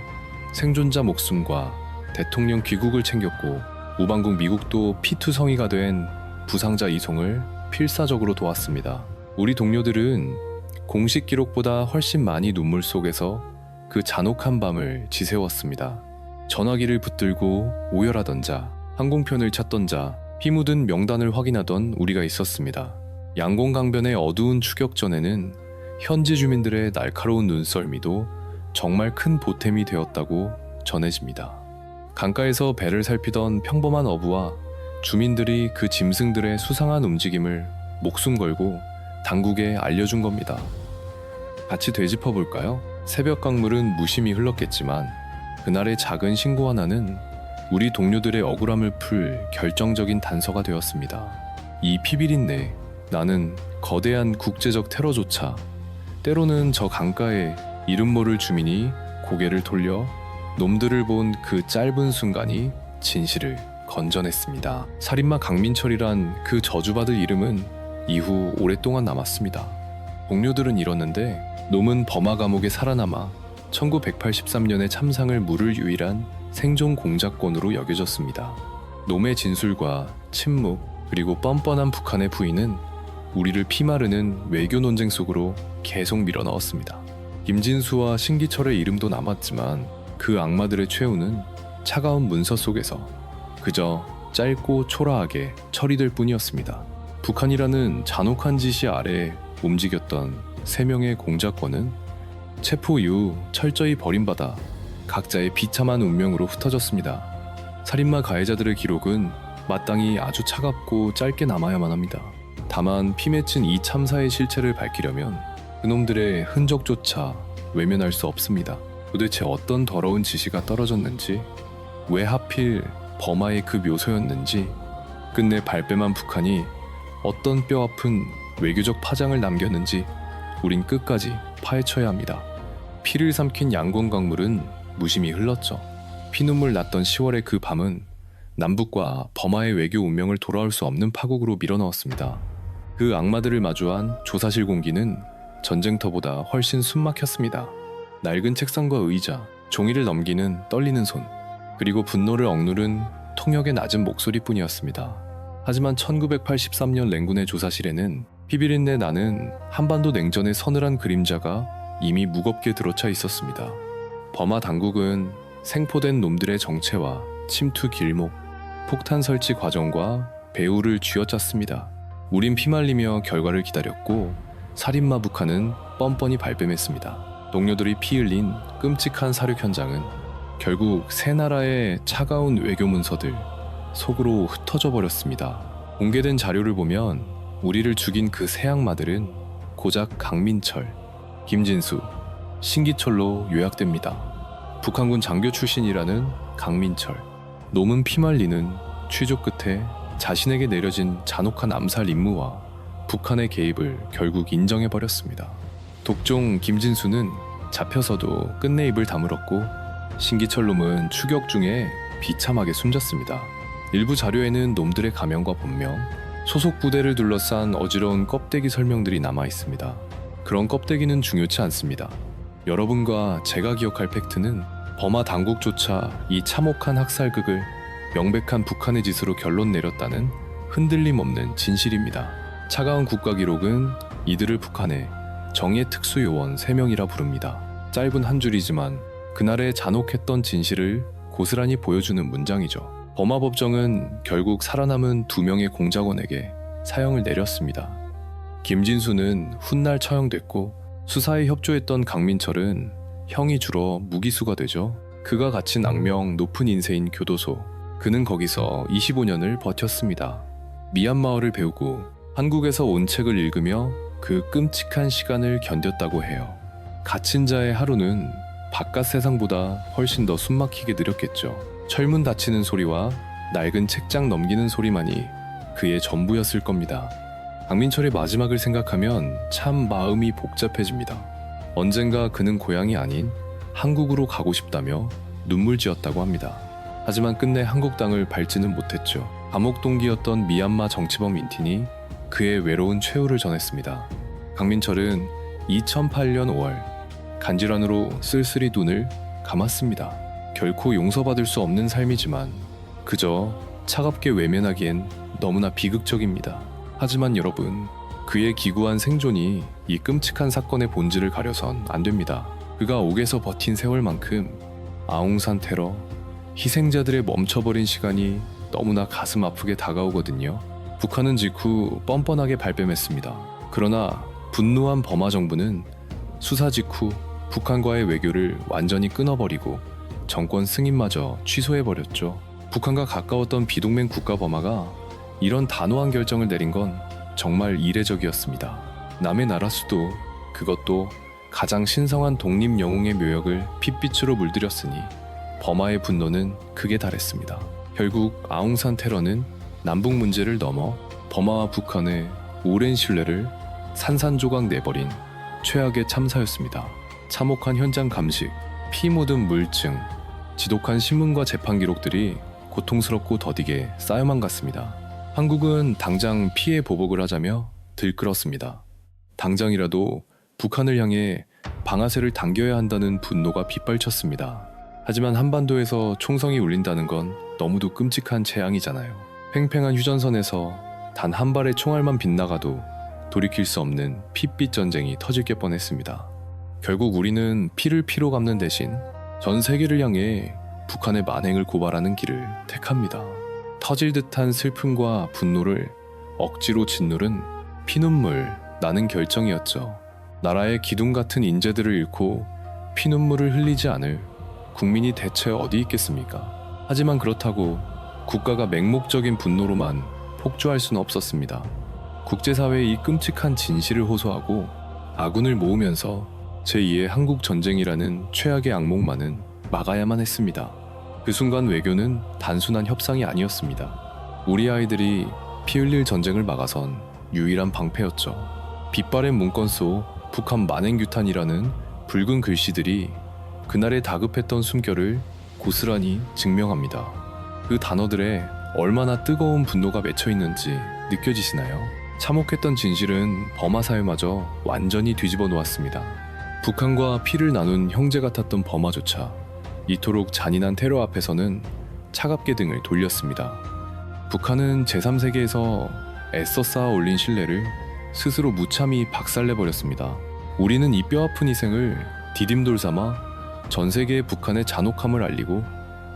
생존자 목숨과 대통령 귀국을 챙겼고 우방국 미국도 피투성이가 된 부상자 이송을 필사적으로 도왔습니다. 우리 동료들은 공식 기록보다 훨씬 많이 눈물 속에서 그 잔혹한 밤을 지새웠습니다. 전화기를 붙들고 오열하던 자, 항공편을 찾던 자, 피 묻은 명단을 확인하던 우리가 있었습니다. 양곤강변의 어두운 추격전에는 현지 주민들의 날카로운 눈썰미도 정말 큰 보탬이 되었다고 전해집니다. 강가에서 배를 살피던 평범한 어부와 주민들이 그 짐승들의 수상한 움직임을 목숨 걸고 당국에 알려준 겁니다. 같이 되짚어볼까요? 새벽 강물은 무심히 흘렀겠지만 그날의 작은 신고 하나는 우리 동료들의 억울함을 풀 결정적인 단서가 되었습니다. 이 피비린내, 나는 거대한 국제적 테러조차 때로는 저 강가에 이름 모를 주민이 고개를 돌려 놈들을 본 그 짧은 순간이 진실을 건져냈습니다. 살인마 강민철이란 그 저주받을 이름은 이후 오랫동안 남았습니다. 동료들은 잃었는데 놈은 버마 감옥에 살아남아 1983년의 참상을 물을 유일한 생존 공작권으로 여겨졌습니다. 놈의 진술과 침묵 그리고 뻔뻔한 북한의 부인은 우리를 피마르는 외교 논쟁 속으로 계속 밀어넣었습니다. 김진수와 신기철의 이름도 남았지만 그 악마들의 최후는 차가운 문서 속에서 그저 짧고 초라하게 처리될 뿐이었습니다. 북한이라는 잔혹한 지시 아래 움직였던 3명의 공작권은 체포 이후 철저히 버림받아 각자의 비참한 운명으로 흩어졌습니다. 살인마 가해자들의 기록은 마땅히 아주 차갑고 짧게 남아야만 합니다. 다만 피 맺힌 이 참사의 실체를 밝히려면 그놈들의 흔적조차 외면할 수 없습니다. 도대체 어떤 더러운 지시가 떨어졌는지, 왜 하필 버마의 그 묘소였는지, 끝내 발뺌한 북한이 어떤 뼈아픈 외교적 파장을 남겼는지 우린 끝까지 파헤쳐야 합니다. 피를 삼킨 양곤 강물은 무심히 흘렀죠. 피눈물 났던 10월의 그 밤은 남북과 버마의 외교 운명을 돌아올 수 없는 파국으로 밀어넣었습니다. 그 악마들을 마주한 조사실 공기는 전쟁터보다 훨씬 숨막혔습니다. 낡은 책상과 의자, 종이를 넘기는 떨리는 손, 그리고 분노를 억누른 통역의 낮은 목소리뿐이었습니다. 하지만 1983년 랭군의 조사실에는 피비린내 나는 한반도 냉전의 서늘한 그림자가 이미 무겁게 들어차 있었습니다. 버마 당국은 생포된 놈들의 정체와 침투 길목, 폭탄 설치 과정과 배후를 쥐어짰습니다. 우린 피말리며 결과를 기다렸고 살인마 북한은 뻔뻔히 발뺌했습니다. 동료들이 피 흘린 끔찍한 사륙 현장은 결국 세 나라의 차가운 외교 문서들 속으로 흩어져 버렸습니다. 공개된 자료를 보면 우리를 죽인 그 세 악마들은 고작 강민철, 김진수, 신기철로 요약됩니다. 북한군 장교 출신이라는 강민철, 놈은 피말리는 취조 끝에 자신에게 내려진 잔혹한 암살 임무와 북한의 개입을 결국 인정해버렸습니다. 독종 김진수는 잡혀서도 끝내 입을 다물었고 신기철 놈은 추격 중에 비참하게 숨졌습니다. 일부 자료에는 놈들의 가명과 본명, 소속 부대를 둘러싼 어지러운 껍데기 설명들이 남아 있습니다. 그런 껍데기는 중요치 않습니다. 여러분과 제가 기억할 팩트는 버마 당국조차 이 참혹한 학살극을 명백한 북한의 짓으로 결론 내렸다는 흔들림 없는 진실입니다. 차가운 국가 기록은 이들을 북한의 정예 특수요원 3명이라 부릅니다. 짧은 한 줄이지만 그날의 잔혹했던 진실을 고스란히 보여주는 문장이죠. 버마 법정은 결국 살아남은 2명의 공작원에게 사형을 내렸습니다. 김진수는 훗날 처형됐고 수사에 협조했던 강민철은 형이 줄어 무기수가 되죠. 그가 갇힌 악명 높은 인세인 교도소. 그는 거기서 25년을 버텼습니다. 미얀마어를 배우고 한국에서 온 책을 읽으며 그 끔찍한 시간을 견뎠다고 해요. 갇힌 자의 하루는 바깥 세상보다 훨씬 더 숨막히게 느렸겠죠. 철문 닫히는 소리와 낡은 책장 넘기는 소리만이 그의 전부였을 겁니다. 강민철의 마지막을 생각하면 참 마음이 복잡해집니다. 언젠가 그는 고향이 아닌 한국으로 가고 싶다며 눈물 지었다고 합니다. 하지만 끝내 한국 땅을 밟지는 못했죠. 감옥 동기였던 미얀마 정치범 윈틴이 그의 외로운 최후를 전했습니다. 강민철은 2008년 5월 간질환으로 쓸쓸히 눈을 감았습니다. 결코 용서받을 수 없는 삶이지만 그저 차갑게 외면하기엔 너무나 비극적입니다. 하지만 여러분, 그의 기구한 생존이 이 끔찍한 사건의 본질을 가려선 안 됩니다. 그가 옥에서 버틴 세월만큼 아웅산 테러, 희생자들의 멈춰버린 시간이 너무나 가슴 아프게 다가오거든요. 북한은 직후 뻔뻔하게 발뺌했습니다. 그러나 분노한 버마 정부는 수사 직후 북한과의 외교를 완전히 끊어버리고 정권 승인마저 취소해버렸죠. 북한과 가까웠던 비동맹 국가 버마가 이런 단호한 결정을 내린 건 정말 이례적이었습니다. 남의 나라 수도, 그것도 가장 신성한 독립 영웅의 묘역을 핏빛으로 물들였으니 버마의 분노는 극에 달했습니다. 결국 아웅산 테러는 남북 문제를 넘어 버마와 북한의 오랜 신뢰를 산산조각 내버린 최악의 참사였습니다. 참혹한 현장 감식, 피 묻은 물증, 지독한 신문과 재판 기록들이 고통스럽고 더디게 쌓여만 갔습니다. 한국은 당장 피해 보복을 하자며 들끓었습니다. 당장이라도 북한을 향해 방아쇠를 당겨야 한다는 분노가 빗발쳤습니다. 하지만 한반도에서 총성이 울린다는 건 너무도 끔찍한 재앙이잖아요. 팽팽한 휴전선에서 단 한 발의 총알만 빗나가도 돌이킬 수 없는 핏빛 전쟁이 터질 게 뻔했습니다. 결국 우리는 피를 피로 갚는 대신 전 세계를 향해 북한의 만행을 고발하는 길을 택합니다. 터질 듯한 슬픔과 분노를 억지로 짓누른 피눈물 나는 결정이었죠. 나라의 기둥 같은 인재들을 잃고 피눈물을 흘리지 않을 국민이 대체 어디 있겠습니까? 하지만 그렇다고 국가가 맹목적인 분노로만 폭주할 수는 없었습니다. 국제사회의 이 끔찍한 진실을 호소하고 아군을 모으면서 제2의 한국전쟁이라는 최악의 악몽만은 막아야만 했습니다. 그 순간 외교는 단순한 협상이 아니었습니다. 우리 아이들이 피 흘릴 전쟁을 막아선 유일한 방패였죠. 빛바랜 문건 속 북한 만행규탄이라는 붉은 글씨들이 그날의 다급했던 숨결을 고스란히 증명합니다. 그 단어들에 얼마나 뜨거운 분노가 맺혀 있는지 느껴지시나요? 참혹했던 진실은 버마 사회마저 완전히 뒤집어 놓았습니다. 북한과 피를 나눈 형제 같았던 버마조차 이토록 잔인한 테러 앞에서는 차갑게 등을 돌렸습니다. 북한은 제3세계에서 애써 쌓아 올린 신뢰를 스스로 무참히 박살내버렸습니다. 우리는 이 뼈아픈 희생을 디딤돌 삼아 전 세계에 북한의 잔혹함을 알리고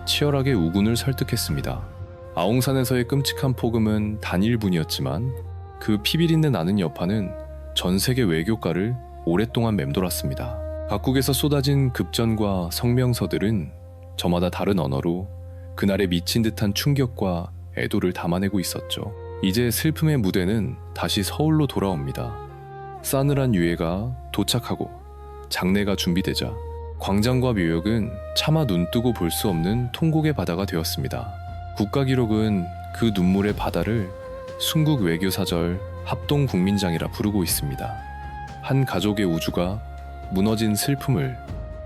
치열하게 우군을 설득했습니다. 아웅산에서의 끔찍한 폭음은 단일분이었지만 그 피비린내 나는 여파는 전 세계 외교가를 오랫동안 맴돌았습니다. 각국에서 쏟아진 급전과 성명서들은 저마다 다른 언어로 그날의 미친 듯한 충격과 애도를 담아내고 있었죠. 이제 슬픔의 무대는 다시 서울로 돌아옵니다. 싸늘한 유해가 도착하고 장례가 준비되자 광장과 묘역은 차마 눈뜨고 볼 수 없는 통곡의 바다가 되었습니다. 국가기록은 그 눈물의 바다를 순국 외교사절 합동국민장이라 부르고 있습니다. 한 가족의 우주가 무너진 슬픔을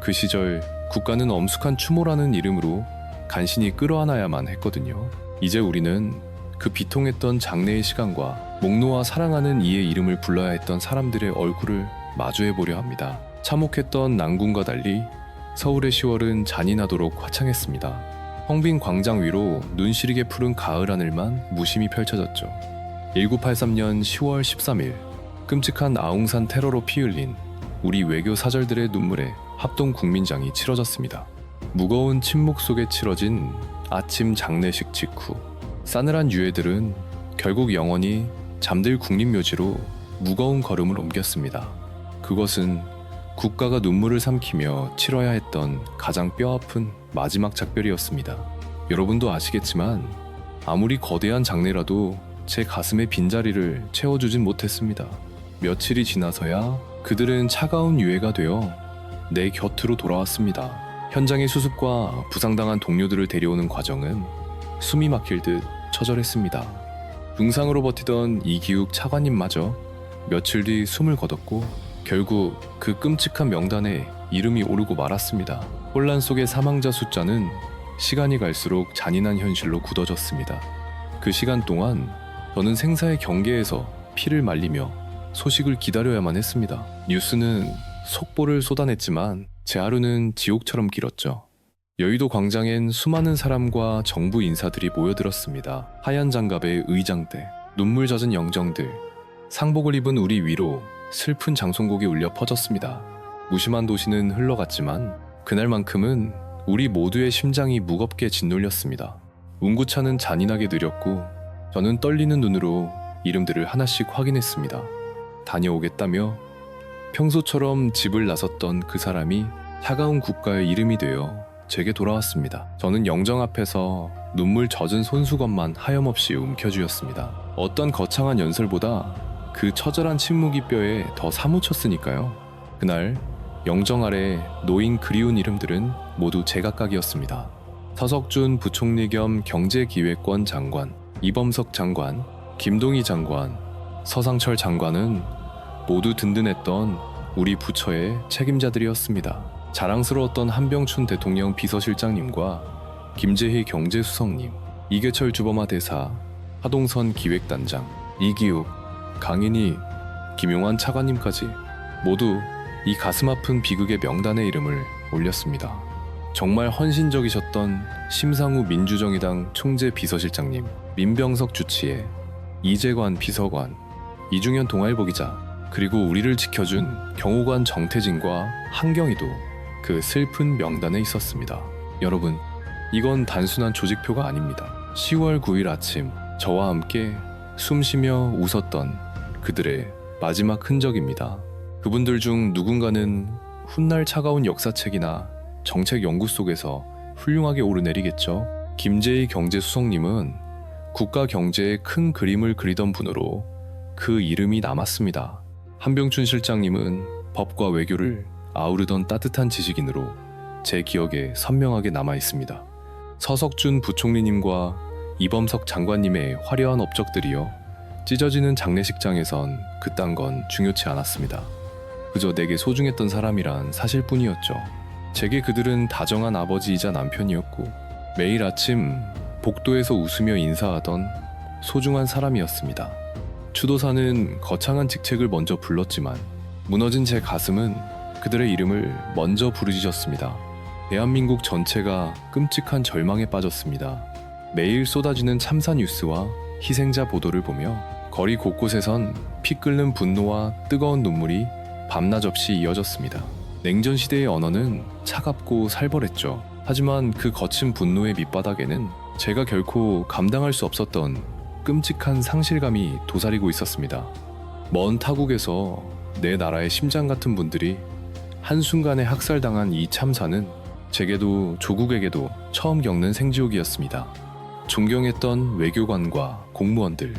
그 시절 국가는 엄숙한 추모라는 이름으로 간신히 끌어안아야만 했거든요. 이제 우리는 그 비통했던 장래의 시간과 목 놓아 사랑하는 이의 이름을 불러야 했던 사람들의 얼굴을 마주해보려 합니다. 참혹했던 난군과 달리 서울의 10월은 잔인하도록 화창했습니다. 텅 빈 광장 위로 눈 시리게 푸른 가을 하늘만 무심히 펼쳐졌죠. 1983년 10월 13일 끔찍한 아웅산 테러로 피 흘린 우리 외교 사절들의 눈물에 합동국민장이 치러졌습니다. 무거운 침묵 속에 치러진 아침 장례식 직후 싸늘한 유해들은 결국 영원히 잠들 국립묘지로 무거운 걸음을 옮겼습니다. 그것은 국가가 눈물을 삼키며 치러야 했던 가장 뼈아픈 마지막 작별이었습니다. 여러분도 아시겠지만 아무리 거대한 장례라도 제 가슴의 빈자리를 채워주진 못했습니다. 며칠이 지나서야 그들은 차가운 유해가 되어 내 곁으로 돌아왔습니다. 현장의 수습과 부상당한 동료들을 데려오는 과정은 숨이 막힐 듯 처절했습니다. 중상으로 버티던 이기욱 차관님마저 며칠 뒤 숨을 거뒀고 결국 그 끔찍한 명단에 이름이 오르고 말았습니다. 혼란 속의 사망자 숫자는 시간이 갈수록 잔인한 현실로 굳어졌습니다. 그 시간 동안 저는 생사의 경계에서 피를 말리며 소식을 기다려야만 했습니다. 뉴스는 속보를 쏟아냈지만 제 하루는 지옥처럼 길었죠. 여의도 광장엔 수많은 사람과 정부 인사들이 모여들었습니다. 하얀 장갑의 의장대, 눈물 젖은 영정들, 상복을 입은 우리 위로 슬픈 장송곡이 울려 퍼졌습니다. 무심한 도시는 흘러갔지만 그날만큼은 우리 모두의 심장이 무겁게 짓눌렸습니다. 운구차는 잔인하게 느렸고 저는 떨리는 눈으로 이름들을 하나씩 확인했습니다. 다녀오겠다며 평소처럼 집을 나섰던 그 사람이 차가운 국가의 이름이 되어 제게 돌아왔습니다. 저는 영정 앞에서 눈물 젖은 손수건만 하염없이 움켜쥐었습니다. 어떤 거창한 연설보다 그 처절한 침묵이 뼈에 더 사무쳤으니까요. 그날 영정 아래 놓인 그리운 이름들은 모두 제각각이었습니다. 서석준 부총리 겸 경제기획권 장관, 이범석 장관, 김동희 장관, 서상철 장관은 모두 든든했던 우리 부처의 책임자들이었습니다. 자랑스러웠던 한병춘 대통령 비서실장님과 김재희 경제수석님, 이계철 주범아 대사, 하동선 기획단장, 이기욱, 강인희, 김용환 차관님까지 모두 이 가슴 아픈 비극의 명단의 이름을 올렸습니다. 정말 헌신적이셨던 심상우 민주정의당 총재 비서실장님, 민병석 주치의, 이재관 비서관, 이중현 동아일보 기자, 그리고 우리를 지켜준 경호관 정태진과 한경희도 그 슬픈 명단에 있었습니다. 여러분, 이건 단순한 조직표가 아닙니다. 10월 9일 아침 저와 함께 숨쉬며 웃었던 그들의 마지막 흔적입니다. 그분들 중 누군가는 훗날 차가운 역사책이나 정책 연구 속에서 훌륭하게 오르내리겠죠. 김재희 경제수석님은 국가 경제의 큰 그림을 그리던 분으로 그 이름이 남았습니다. 한병춘 실장님은 법과 외교를 아우르던 따뜻한 지식인으로 제 기억에 선명하게 남아있습니다. 서석준 부총리님과 이범석 장관님의 화려한 업적들이요, 찢어지는 장례식장에선 그딴 건 중요치 않았습니다. 그저 내게 소중했던 사람이란 사실뿐이었죠. 제게 그들은 다정한 아버지이자 남편이었고 매일 아침 복도에서 웃으며 인사하던 소중한 사람이었습니다. 추도사는 거창한 직책을 먼저 불렀지만 무너진 제 가슴은 그들의 이름을 먼저 부르짖었습니다. 대한민국 전체가 끔찍한 절망에 빠졌습니다. 매일 쏟아지는 참사 뉴스와 희생자 보도를 보며 거리 곳곳에선 피 끓는 분노와 뜨거운 눈물이 밤낮 없이 이어졌습니다. 냉전 시대의 언어는 차갑고 살벌했죠. 하지만 그 거친 분노의 밑바닥에는 제가 결코 감당할 수 없었던 끔찍한 상실감이 도사리고 있었습니다. 먼 타국에서 내 나라의 심장 같은 분들이 한순간에 학살당한 이 참사는 제게도 조국에게도 처음 겪는 생지옥이었습니다. 존경했던 외교관과 공무원들,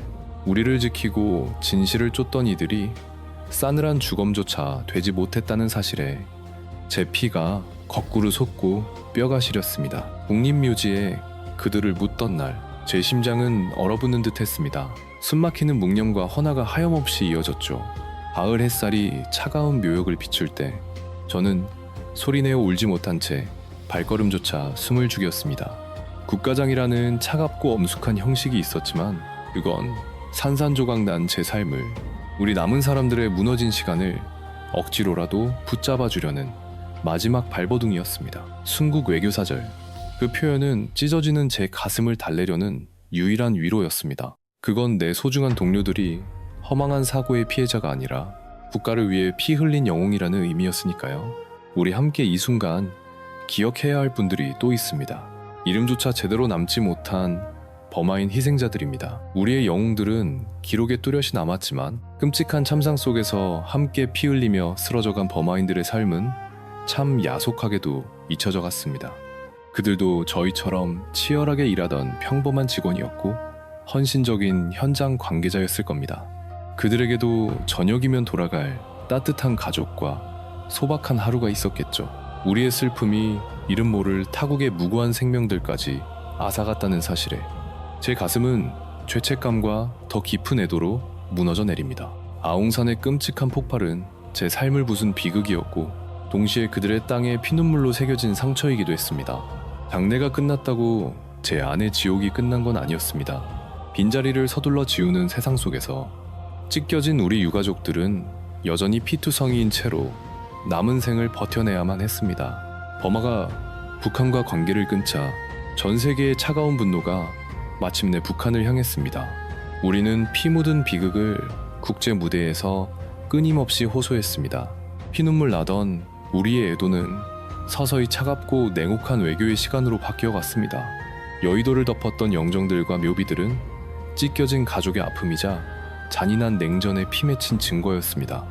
우리를 지키고 진실을 쫓던 이들이 싸늘한 주검조차 되지 못했다는 사실에 제 피가 거꾸로 솟고 뼈가 시렸습니다. 국립묘지에 그들을 묻던 날, 제 심장은 얼어붙는 듯 했습니다. 숨막히는 묵념과 헌화가 하염없이 이어졌죠. 가을 햇살이 차가운 묘역을 비출 때 저는 소리내어 울지 못한 채 발걸음조차 숨을 죽였습니다. 국가장이라는 차갑고 엄숙한 형식이 있었지만 그건 산산조각 난 제 삶을, 우리 남은 사람들의 무너진 시간을 억지로라도 붙잡아 주려는 마지막 발버둥이었습니다. 순국 외교사절, 그 표현은 찢어지는 제 가슴을 달래려는 유일한 위로였습니다. 그건 내 소중한 동료들이 허망한 사고의 피해자가 아니라 국가를 위해 피 흘린 영웅이라는 의미였으니까요. 우리 함께 이 순간 기억해야 할 분들이 또 있습니다. 이름조차 제대로 남지 못한 범하인 희생자들입니다. 우리의 영웅들은 기록에 뚜렷이 남았지만 끔찍한 참상 속에서 함께 피 흘리며 쓰러져간 범하인들의 삶은 참 야속하게도 잊혀져 갔습니다. 그들도 저희처럼 치열하게 일하던 평범한 직원이었고 헌신적인 현장 관계자였을 겁니다. 그들에게도 저녁이면 돌아갈 따뜻한 가족과 소박한 하루가 있었겠죠. 우리의 슬픔이 이름 모를 타국의 무고한 생명들까지 앗아갔다는 사실에 제 가슴은 죄책감과 더 깊은 애도로 무너져 내립니다. 아웅산의 끔찍한 폭발은 제 삶을 부순 비극이었고 동시에 그들의 땅에 피눈물로 새겨진 상처이기도 했습니다. 장례가 끝났다고 제 안의 지옥이 끝난 건 아니었습니다. 빈자리를 서둘러 지우는 세상 속에서 찢겨진 우리 유가족들은 여전히 피투성이인 채로 남은 생을 버텨내야만 했습니다. 버마가 북한과 관계를 끊자 전 세계의 차가운 분노가 마침내 북한을 향했습니다. 우리는 피 묻은 비극을 국제 무대에서 끊임없이 호소했습니다. 피눈물 나던 우리의 애도는 서서히 차갑고 냉혹한 외교의 시간으로 바뀌어갔습니다. 여의도를 덮었던 영정들과 묘비들은 찢겨진 가족의 아픔이자 잔인한 냉전의 피 맺힌 증거였습니다.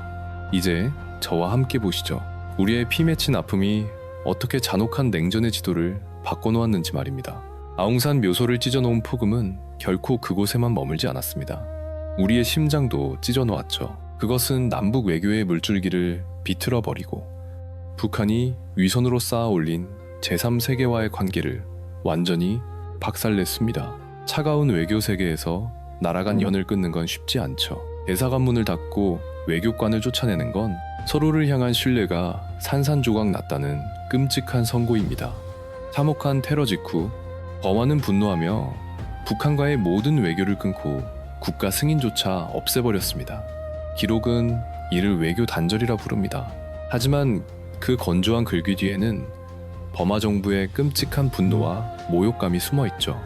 이제 저와 함께 보시죠. 우리의 피 맺힌 아픔이 어떻게 잔혹한 냉전의 지도를 바꿔놓았는지 말입니다. 아웅산 묘소를 찢어놓은 폭음은 결코 그곳에만 머물지 않았습니다. 우리의 심장도 찢어놓았죠. 그것은 남북 외교의 물줄기를 비틀어버리고 북한이 위선으로 쌓아 올린 제3세계와의 관계를 완전히 박살냈습니다. 차가운 외교 세계에서 날아간 연을 끊는 건 쉽지 않죠. 대사관문을 닫고 외교관을 쫓아내는 건 서로를 향한 신뢰가 산산조각 났다는 끔찍한 선고입니다. 참혹한 테러 직후 범하는 분노하며 북한과의 모든 외교를 끊고 국가 승인조차 없애버렸습니다. 기록은 이를 외교 단절이라 부릅니다. 하지만 그 건조한 글귀 뒤에는 버마 정부의 끔찍한 분노와 모욕감이 숨어있죠.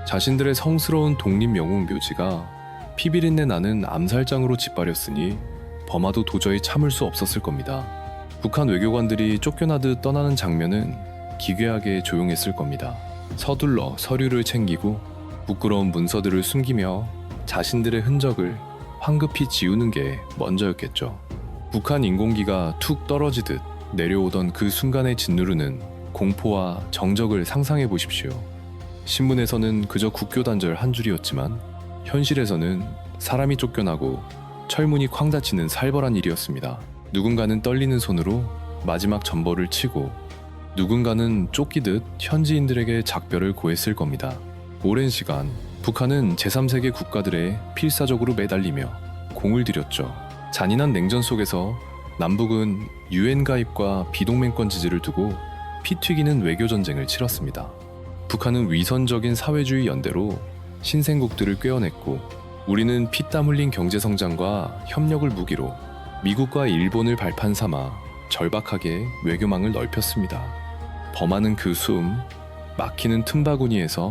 자신들의 성스러운 독립영웅 묘지가 피비린내 나는 암살장으로 짓밟렸으니 버마도 도저히 참을 수 없었을 겁니다. 북한 외교관들이 쫓겨나듯 떠나는 장면은 기괴하게 조용했을 겁니다. 서둘러 서류를 챙기고 부끄러운 문서들을 숨기며 자신들의 흔적을 황급히 지우는 게 먼저였겠죠. 북한 인공기가 툭 떨어지듯 내려오던 그 순간의 짓누르는 공포와 정적을 상상해 보십시오. 신문에서는 그저 국교 단절 한 줄이었지만 현실에서는 사람이 쫓겨나고 철문이 쾅 닫히는 살벌한 일이었습니다. 누군가는 떨리는 손으로 마지막 전벌을 치고 누군가는 쫓기듯 현지인들에게 작별을 고했을 겁니다. 오랜 시간 북한은 제3세계 국가들의 필사적으로 매달리며 공을 들였죠. 잔인한 냉전 속에서 남북은 UN 가입과 비동맹권 지지를 두고 피 튀기는 외교전쟁을 치렀습니다. 북한은 위선적인 사회주의 연대로 신생국들을 꿰어냈고 우리는 피땀 흘린 경제성장과 협력을 무기로 미국과 일본을 발판 삼아 절박하게 외교망을 넓혔습니다. 버마는 그 숨, 막히는 틈바구니에서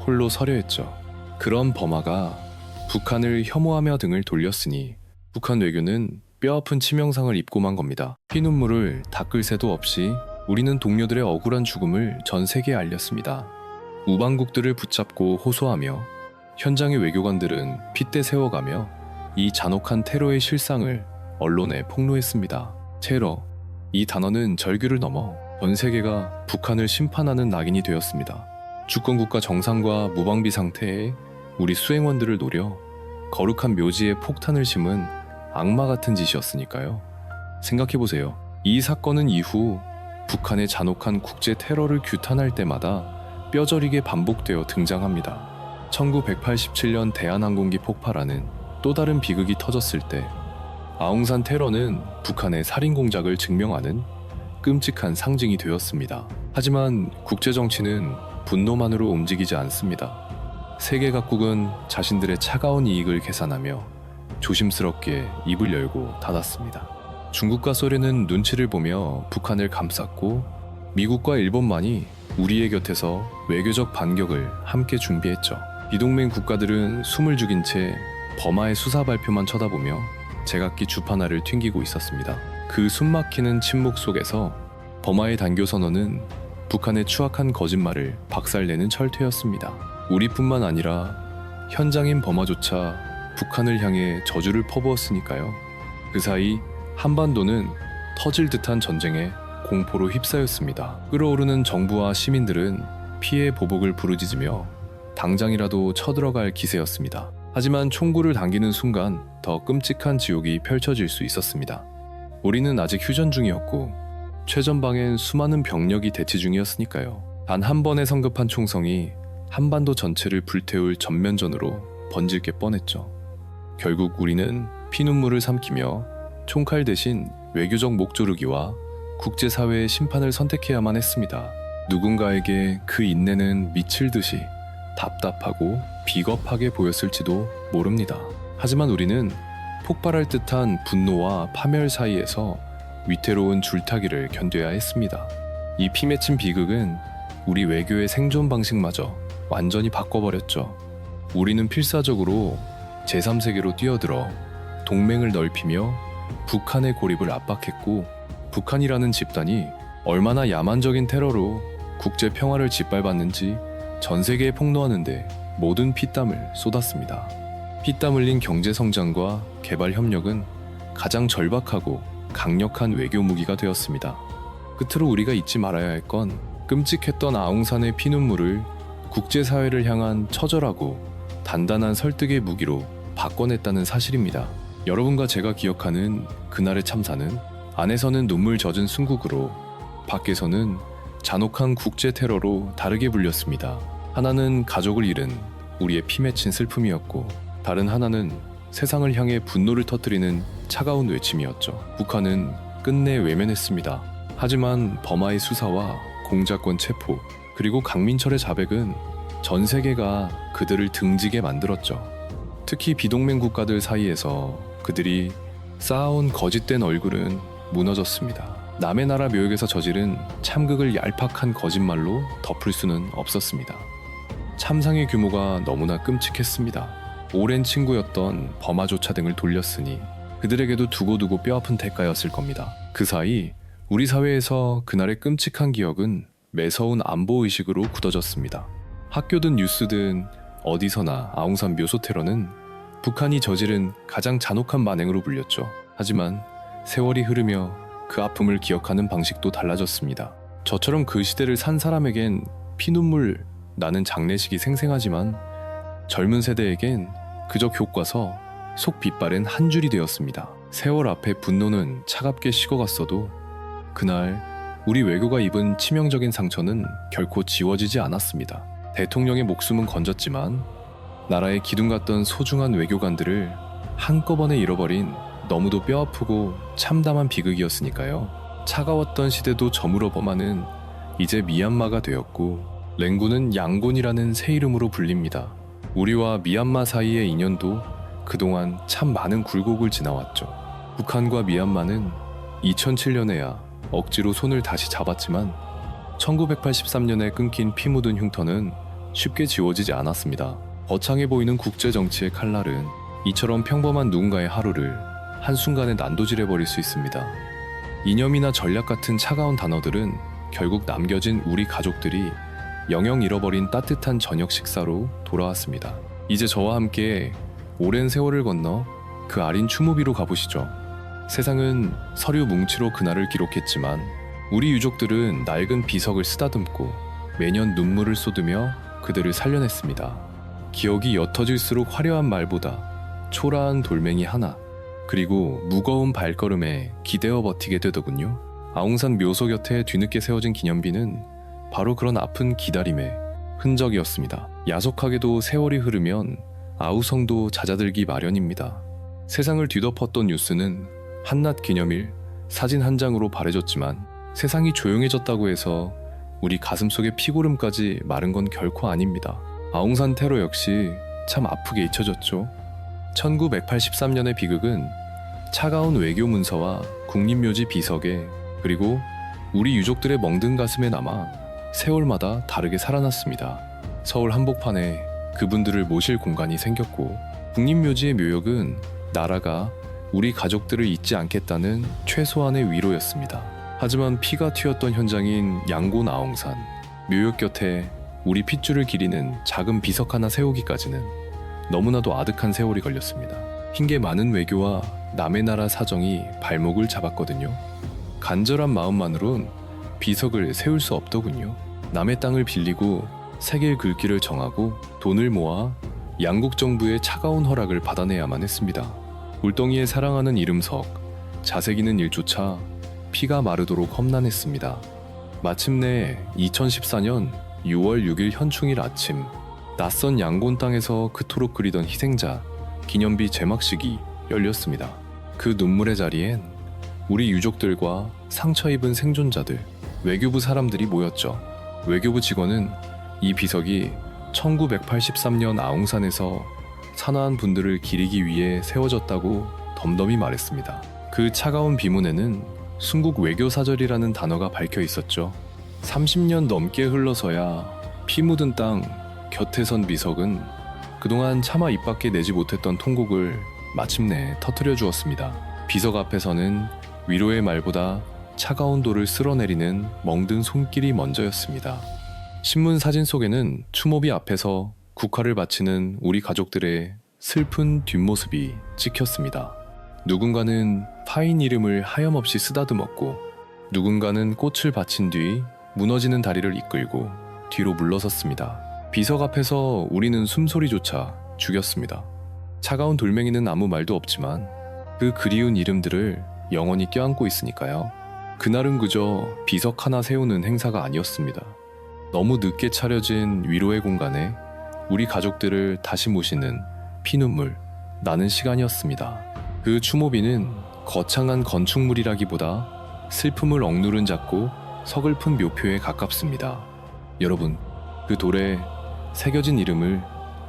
홀로 서려 했죠. 그런 버마가 북한을 혐오하며 등을 돌렸으니 북한 외교는 뼈아픈 치명상을 입고만 겁니다. 피눈물을 닦을 새도 없이 우리는 동료들의 억울한 죽음을 전 세계에 알렸습니다. 우방국들을 붙잡고 호소하며 현장의 외교관들은 핏대 세워가며 이 잔혹한 테러의 실상을 언론에 폭로했습니다. 테러, 이 단어는 절규를 넘어 전 세계가 북한을 심판하는 낙인이 되었습니다. 주권국가 정상과 무방비 상태에 우리 수행원들을 노려 거룩한 묘지에 폭탄을 심은 악마 같은 짓이었으니까요. 생각해보세요. 이 사건은 이후 북한의 잔혹한 국제 테러를 규탄할 때마다 뼈저리게 반복되어 등장합니다. 1987년 대한항공기 폭발하는 또 다른 비극이 터졌을 때 아웅산 테러는 북한의 살인 공작을 증명하는 끔찍한 상징이 되었습니다. 하지만 국제정치는 분노만으로 움직이지 않습니다. 세계 각국은 자신들의 차가운 이익을 계산하며 조심스럽게 입을 열고 닫았습니다. 중국과 소련은 눈치를 보며 북한을 감쌌고 미국과 일본만이 우리의 곁에서 외교적 반격을 함께 준비했죠. 비동맹 국가들은 숨을 죽인 채 버마의 수사 발표만 쳐다보며 제각기 주판화를 튕기고 있었습니다. 그 숨막히는 침묵 속에서 버마의 단교 선언은 북한의 추악한 거짓말을 박살내는 철퇴였습니다. 우리뿐만 아니라 현장인 버마조차 북한을 향해 저주를 퍼부었으니까요. 그 사이 한반도는 터질 듯한 전쟁에 공포로 휩싸였습니다. 끓어오르는 정부와 시민들은 피해 보복을 부르짖으며 당장이라도 쳐들어갈 기세였습니다. 하지만 총구를 당기는 순간 더 끔찍한 지옥이 펼쳐질 수 있었습니다. 우리는 아직 휴전 중이었고 최전방엔 수많은 병력이 대치 중이었으니까요. 단 한 번의 성급한 총성이 한반도 전체를 불태울 전면전으로 번질 게 뻔했죠. 결국 우리는 피눈물을 삼키며 총칼 대신 외교적 목조르기와 국제사회의 심판을 선택해야만 했습니다. 누군가에게 그 인내는 미칠 듯이 답답하고 비겁하게 보였을지도 모릅니다. 하지만 우리는 폭발할 듯한 분노와 파멸 사이에서 위태로운 줄타기를 견뎌야 했습니다. 이 피맺힌 비극은 우리 외교의 생존 방식마저 완전히 바꿔버렸죠. 우리는 필사적으로 제3세계로 뛰어들어 동맹을 넓히며 북한의 고립을 압박했고 북한이라는 집단이 얼마나 야만적인 테러로 국제 평화를 짓밟았는지 전 세계에 폭로하는데 모든 피땀을 쏟았습니다. 피땀 흘린 경제 성장과 개발 협력은 가장 절박하고 강력한 외교 무기가 되었습니다. 끝으로 우리가 잊지 말아야 할 건 끔찍했던 아웅산의 피눈물을 국제사회를 향한 처절하고 단단한 설득의 무기로 바꿔냈다는 사실입니다. 여러분과 제가 기억하는 그날의 참사는 안에서는 눈물 젖은 순국으로 밖에서는 잔혹한 국제 테러로 다르게 불렸습니다. 하나는 가족을 잃은 우리의 피 맺힌 슬픔이었고 다른 하나는 세상을 향해 분노를 터뜨리는 차가운 외침이었죠. 북한은 끝내 외면했습니다. 하지만 버마의 수사와 공작권 체포 그리고 강민철의 자백은 전 세계가 그들을 등지게 만들었죠. 특히 비동맹 국가들 사이에서 그들이 쌓아온 거짓된 얼굴은 무너졌습니다. 남의 나라 묘역에서 저지른 참극을 얄팍한 거짓말로 덮을 수는 없었습니다. 참상의 규모가 너무나 끔찍했습니다. 오랜 친구였던 버마조차 등을 돌렸으니 그들에게도 두고두고 뼈아픈 대가였을 겁니다. 그 사이 우리 사회에서 그날의 끔찍한 기억은 매서운 안보의식으로 굳어졌습니다. 학교든 뉴스든 어디서나 아웅산 묘소 테러는 북한이 저지른 가장 잔혹한 만행으로 불렸죠. 하지만 세월이 흐르며 그 아픔을 기억하는 방식도 달라졌습니다. 저처럼 그 시대를 산 사람에겐 피눈물 나는 장례식이 생생하지만 젊은 세대에겐 그저 교과서 속 빛바랜 한 줄이 되었습니다. 세월 앞에 분노는 차갑게 식어갔어도 그날 우리 외교가 입은 치명적인 상처는 결코 지워지지 않았습니다. 대통령의 목숨은 건졌지만 나라의 기둥 같던 소중한 외교관들을 한꺼번에 잃어버린 너무도 뼈아프고 참담한 비극이었으니까요. 차가웠던 시대도 저물어 범하는 이제 미얀마가 되었고 랭군은 양곤이라는 새 이름으로 불립니다. 우리와 미얀마 사이의 인연도 그동안 참 많은 굴곡을 지나왔죠. 북한과 미얀마는 2007년에야 억지로 손을 다시 잡았지만 1983년에 끊긴 피 묻은 흉터는 쉽게 지워지지 않았습니다. 거창해 보이는 국제정치의 칼날은 이처럼 평범한 누군가의 하루를 한순간에 난도질해버릴 수 있습니다. 이념이나 전략 같은 차가운 단어들은 결국 남겨진 우리 가족들이 영영 잃어버린 따뜻한 저녁 식사로 돌아왔습니다. 이제 저와 함께 오랜 세월을 건너 그 아린 추모비로 가보시죠. 세상은 서류 뭉치로 그날을 기록했지만 우리 유족들은 낡은 비석을 쓰다듬고 매년 눈물을 쏟으며 그들을 살려냈습니다. 기억이 옅어질수록 화려한 말보다 초라한 돌멩이 하나, 그리고 무거운 발걸음에 기대어 버티게 되더군요. 아웅산 묘소 곁에 뒤늦게 세워진 기념비는 바로 그런 아픈 기다림의 흔적이었습니다. 야속하게도 세월이 흐르면 아우성도 잦아들기 마련입니다. 세상을 뒤덮었던 뉴스는 한낱 기념일 사진 한 장으로 바래졌지만 세상이 조용해졌다고 해서 우리 가슴속의 피고름까지 마른 건 결코 아닙니다. 아웅산 테러 역시 참 아프게 잊혀졌죠. 1983년의 비극은 차가운 외교 문서와 국립묘지 비석에, 그리고 우리 유족들의 멍든 가슴에 남아 세월마다 다르게 살아났습니다. 서울 한복판에 그분들을 모실 공간이 생겼고, 국립묘지의 묘역은 나라가 우리 가족들을 잊지 않겠다는 최소한의 위로였습니다. 하지만 피가 튀었던 현장인 양곤 아웅산, 묘역 곁에 우리 핏줄을 기리는 작은 비석 하나 세우기까지는 너무나도 아득한 세월이 걸렸습니다. 핑계 많은 외교와 남의 나라 사정이 발목을 잡았거든요. 간절한 마음만으론 비석을 세울 수 없더군요. 남의 땅을 빌리고 새길 글귀를 정하고 돈을 모아 양국 정부의 차가운 허락을 받아내야만 했습니다. 골덩이에 사랑하는 이름석, 자새기는 일조차 피가 마르도록 험난했습니다. 마침내 2014년 6월 6일 현충일 아침, 낯선 양곤 땅에서 그토록 그리던 희생자 기념비 제막식이 열렸습니다. 그 눈물의 자리엔 우리 유족들과 상처 입은 생존자들, 외교부 사람들이 모였죠. 외교부 직원은 이 비석이 1983년 아웅산에서 산화한 분들을 기리기 위해 세워졌다고 덤덤히 말했습니다. 그 차가운 비문에는 순국 외교사절이라는 단어가 밝혀 있었죠. 30년 넘게 흘러서야 피 묻은 땅 곁에 선 비석은 그동안 차마 입 밖에 내지 못했던 통곡을 마침내 터뜨려 주었습니다. 비석 앞에서는 위로의 말보다 차가운 돌을 쓸어내리는 멍든 손길이 먼저였습니다. 신문 사진 속에는 추모비 앞에서 국화를 바치는 우리 가족들의 슬픈 뒷모습이 찍혔습니다. 누군가는 파인 이름을 하염없이 쓰다듬었고, 누군가는 꽃을 바친 뒤 무너지는 다리를 이끌고 뒤로 물러섰습니다. 비석 앞에서 우리는 숨소리조차 죽였습니다. 차가운 돌멩이는 아무 말도 없지만 그 그리운 이름들을 영원히 껴안고 있으니까요. 그날은 그저 비석 하나 세우는 행사가 아니었습니다. 너무 늦게 차려진 위로의 공간에 우리 가족들을 다시 모시는 피눈물 나는 시간이었습니다. 그 추모비는 거창한 건축물이라기보다 슬픔을 억누른 작고 서글픈 묘표에 가깝습니다. 여러분, 그 돌에 새겨진 이름을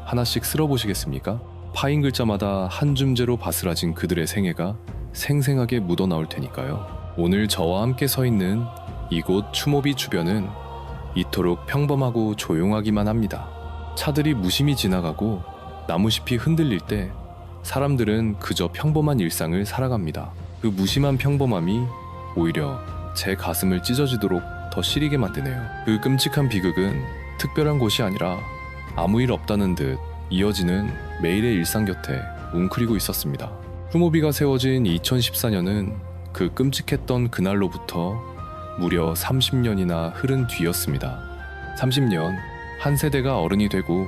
하나씩 쓸어보시겠습니까? 파인 글자마다 한 줌재로 바스라진 그들의 생애가 생생하게 묻어나올 테니까요. 오늘 저와 함께 서 있는 이곳 추모비 주변은 이토록 평범하고 조용하기만 합니다. 차들이 무심히 지나가고 나무잎이 흔들릴 때 사람들은 그저 평범한 일상을 살아갑니다. 그 무심한 평범함이 오히려 제 가슴을 찢어지도록 더 시리게 만드네요. 그 끔찍한 비극은 특별한 곳이 아니라 아무 일 없다는 듯 이어지는 매일의 일상 곁에 웅크리고 있었습니다. 추모비가 세워진 2014년은 그 끔찍했던 그날로부터 무려 30년이나 흐른 뒤였습니다. 30년, 한 세대가 어른이 되고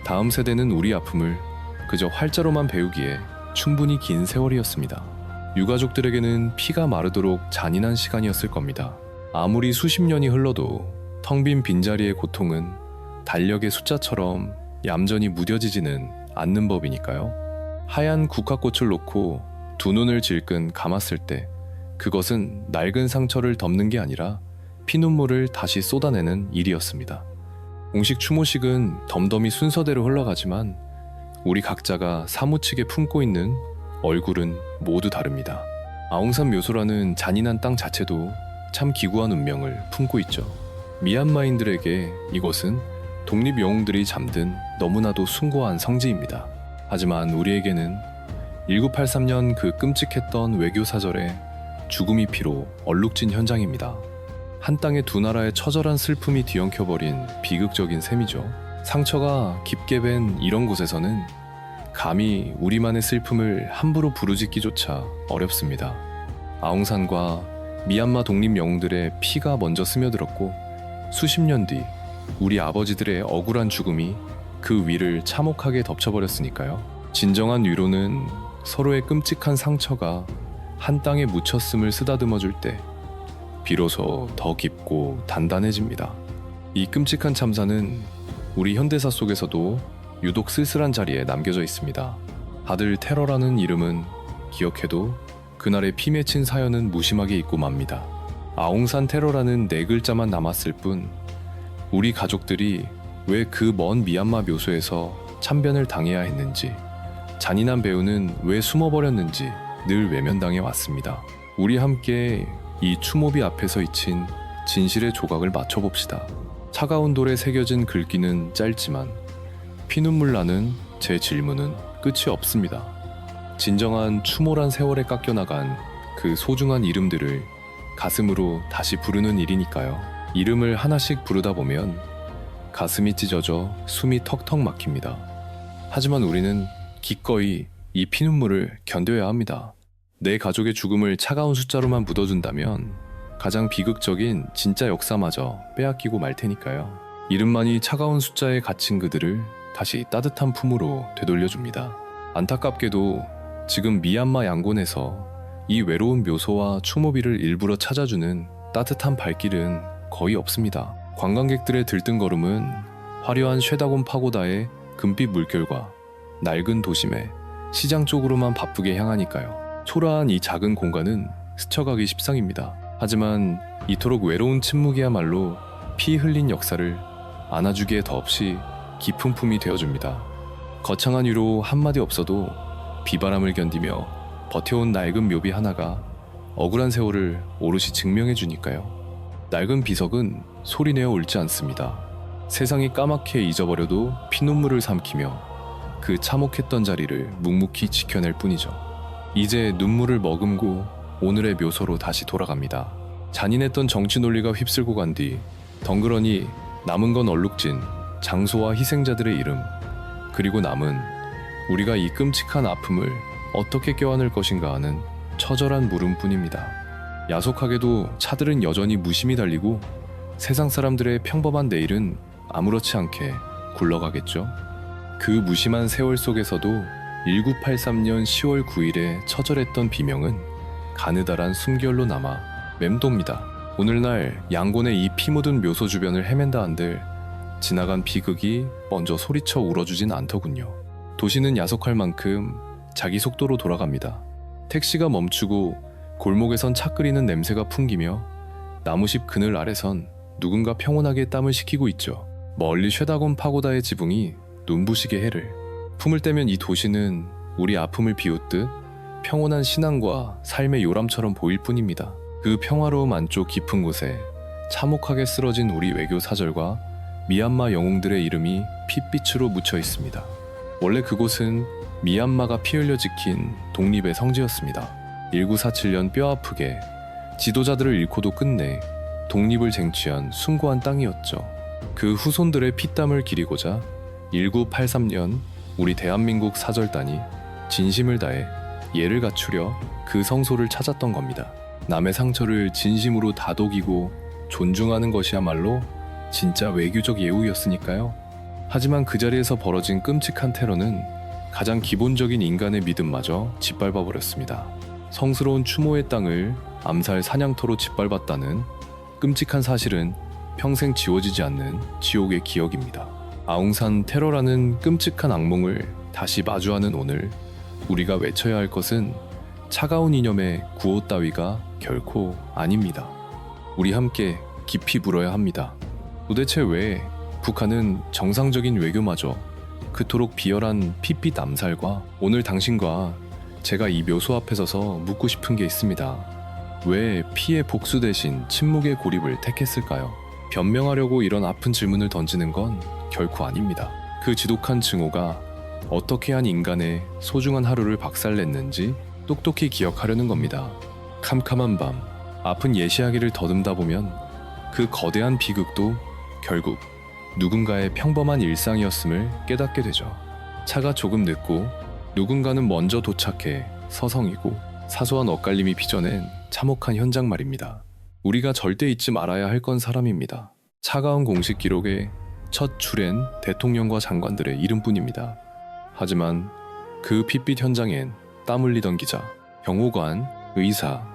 다음 세대는 우리 아픔을 그저 활자로만 배우기에 충분히 긴 세월이었습니다. 유가족들에게는 피가 마르도록 잔인한 시간이었을 겁니다. 아무리 수십 년이 흘러도 텅 빈 빈자리의 고통은 달력의 숫자처럼 얌전히 무뎌지지는 않는 법이니까요. 하얀 국화꽃을 놓고 두 눈을 질끈 감았을 때 그것은 낡은 상처를 덮는 게 아니라 피눈물을 다시 쏟아내는 일이었습니다. 공식 추모식은 덤덤히 순서대로 흘러가지만 우리 각자가 사무치게 품고 있는 얼굴은 모두 다릅니다. 아웅산 묘소라는 잔인한 땅 자체도 참 기구한 운명을 품고 있죠. 미얀마인들에게 이곳은 독립 영웅들이 잠든 너무나도 숭고한 성지입니다. 하지만 우리에게는 1983년 그 끔찍했던 외교사절에 죽음이 피로 얼룩진 현장입니다. 한 땅의 두 나라의 처절한 슬픔이 뒤엉켜버린 비극적인 셈이죠. 상처가 깊게 밴 이런 곳에서는 감히 우리만의 슬픔을 함부로 부르짖기조차 어렵습니다. 아웅산과 미얀마 독립 영웅들의 피가 먼저 스며들었고 수십 년 뒤 우리 아버지들의 억울한 죽음이 그 위를 참혹하게 덮쳐버렸으니까요. 진정한 위로는 서로의 끔찍한 상처가 한 땅에 묻혔음을 쓰다듬어줄 때 비로소 더 깊고 단단해집니다. 이 끔찍한 참사는 우리 현대사 속에서도 유독 쓸쓸한 자리에 남겨져 있습니다. 다들 테러라는 이름은 기억해도 그날의 피 맺힌 사연은 무심하게 잊고 맙니다. 아웅산 테러라는 네 글자만 남았을 뿐 우리 가족들이 왜 그 먼 미얀마 묘소에서 참변을 당해야 했는지, 잔인한 배우는 왜 숨어버렸는지 늘 외면당해 왔습니다. 우리 함께 이 추모비 앞에서 잊힌 진실의 조각을 맞춰봅시다. 차가운 돌에 새겨진 글귀는 짧지만 피눈물 나는 제 질문은 끝이 없습니다. 진정한 추모란 세월에 깎여나간 그 소중한 이름들을 가슴으로 다시 부르는 일이니까요. 이름을 하나씩 부르다 보면 가슴이 찢어져 숨이 턱턱 막힙니다. 하지만 우리는 기꺼이 이 피눈물을 견뎌야 합니다. 내 가족의 죽음을 차가운 숫자로만 묻어둔다면 가장 비극적인 진짜 역사마저 빼앗기고 말 테니까요. 이름만이 차가운 숫자에 갇힌 그들을 다시 따뜻한 품으로 되돌려줍니다. 안타깝게도 지금 미얀마 양곤에서 이 외로운 묘소와 추모비를 일부러 찾아주는 따뜻한 발길은 거의 없습니다. 관광객들의 들뜬걸음은 화려한 쉐다곤 파고다의 금빛 물결과 낡은 도심에 시장 쪽으로만 바쁘게 향하니까요. 초라한 이 작은 공간은 스쳐가기 십상입니다. 하지만 이토록 외로운 침묵이야말로 피 흘린 역사를 안아주기에 더없이 깊은 품이 되어줍니다. 거창한 위로 한마디 없어도 비바람을 견디며 버텨온 낡은 묘비 하나가 억울한 세월을 오롯이 증명해주니까요. 낡은 비석은 소리내어 울지 않습니다. 세상이 까맣게 잊어버려도 피눈물을 삼키며 그 참혹했던 자리를 묵묵히 지켜낼 뿐이죠. 이제 눈물을 머금고 오늘의 묘소로 다시 돌아갑니다. 잔인했던 정치 논리가 휩쓸고 간 뒤 덩그러니 남은 건 얼룩진 장소와 희생자들의 이름, 그리고 남은 우리가 이 끔찍한 아픔을 어떻게 껴안을 것인가 하는 처절한 물음뿐입니다. 야속하게도 차들은 여전히 무심히 달리고 세상 사람들의 평범한 내일은 아무렇지 않게 굴러가겠죠. 그 무심한 세월 속에서도 1983년 10월 9일에 처절했던 비명은 가느다란 숨결로 남아 맴돕니다. 오늘날 양곤의 이 피 묻은 묘소 주변을 헤맨다 한들 지나간 비극이 먼저 소리쳐 울어주진 않더군요. 도시는 야속할 만큼 자기 속도로 돌아갑니다. 택시가 멈추고 골목에선 차 끓이는 냄새가 풍기며 나무숲 그늘 아래선 누군가 평온하게 땀을 식히고 있죠. 멀리 쉐다곤 파고다의 지붕이 눈부시게 해를 품을 때면 이 도시는 우리 아픔을 비웃듯 평온한 신앙과 삶의 요람처럼 보일 뿐입니다. 그 평화로움 안쪽 깊은 곳에 참혹하게 쓰러진 우리 외교 사절과 미얀마 영웅들의 이름이 핏빛으로 묻혀 있습니다. 원래 그곳은 미얀마가 피 흘려 지킨 독립의 성지였습니다. 1947년 뼈아프게 지도자들을 잃고도 끝내 독립을 쟁취한 숭고한 땅이었죠. 그 후손들의 피땀을 기리고자 1983년 우리 대한민국 사절단이 진심을 다해 예를 갖추려 그 성소를 찾았던 겁니다. 남의 상처를 진심으로 다독이고 존중하는 것이야말로 진짜 외교적 예우였으니까요. 하지만 그 자리에서 벌어진 끔찍한 테러는 가장 기본적인 인간의 믿음마저 짓밟아버렸습니다. 성스러운 추모의 땅을 암살 사냥터로 짓밟았다는 끔찍한 사실은 평생 지워지지 않는 지옥의 기억입니다. 아웅산 테러라는 끔찍한 악몽을 다시 마주하는 오늘, 우리가 외쳐야 할 것은 차가운 이념의 구호 따위가 결코 아닙니다. 우리 함께 깊이 물어야 합니다. 도대체 왜 북한은 정상적인 외교마저 그토록 비열한 핏빛 암살과 오늘 당신과 제가 이 묘소 앞에 서서 묻고 싶은 게 있습니다. 왜 피해 복수 대신 침묵의 고립을 택했을까요? 변명하려고 이런 아픈 질문을 던지는 건 결코 아닙니다. 그 지독한 증오가 어떻게 한 인간의 소중한 하루를 박살냈는지 똑똑히 기억하려는 겁니다. 캄캄한 밤, 아픈 예시하기를 더듬다 보면 그 거대한 비극도 결국 누군가의 평범한 일상이었음을 깨닫게 되죠. 차가 조금 늦고 누군가는 먼저 도착해 서성이고 사소한 엇갈림이 빚어낸 참혹한 현장 말입니다. 우리가 절대 잊지 말아야 할 건 사람입니다. 차가운 공식 기록에 첫 줄엔 대통령과 장관들의 이름뿐입니다. 하지만 그 핏빛 현장엔 땀 흘리던 기자, 경호관, 의사,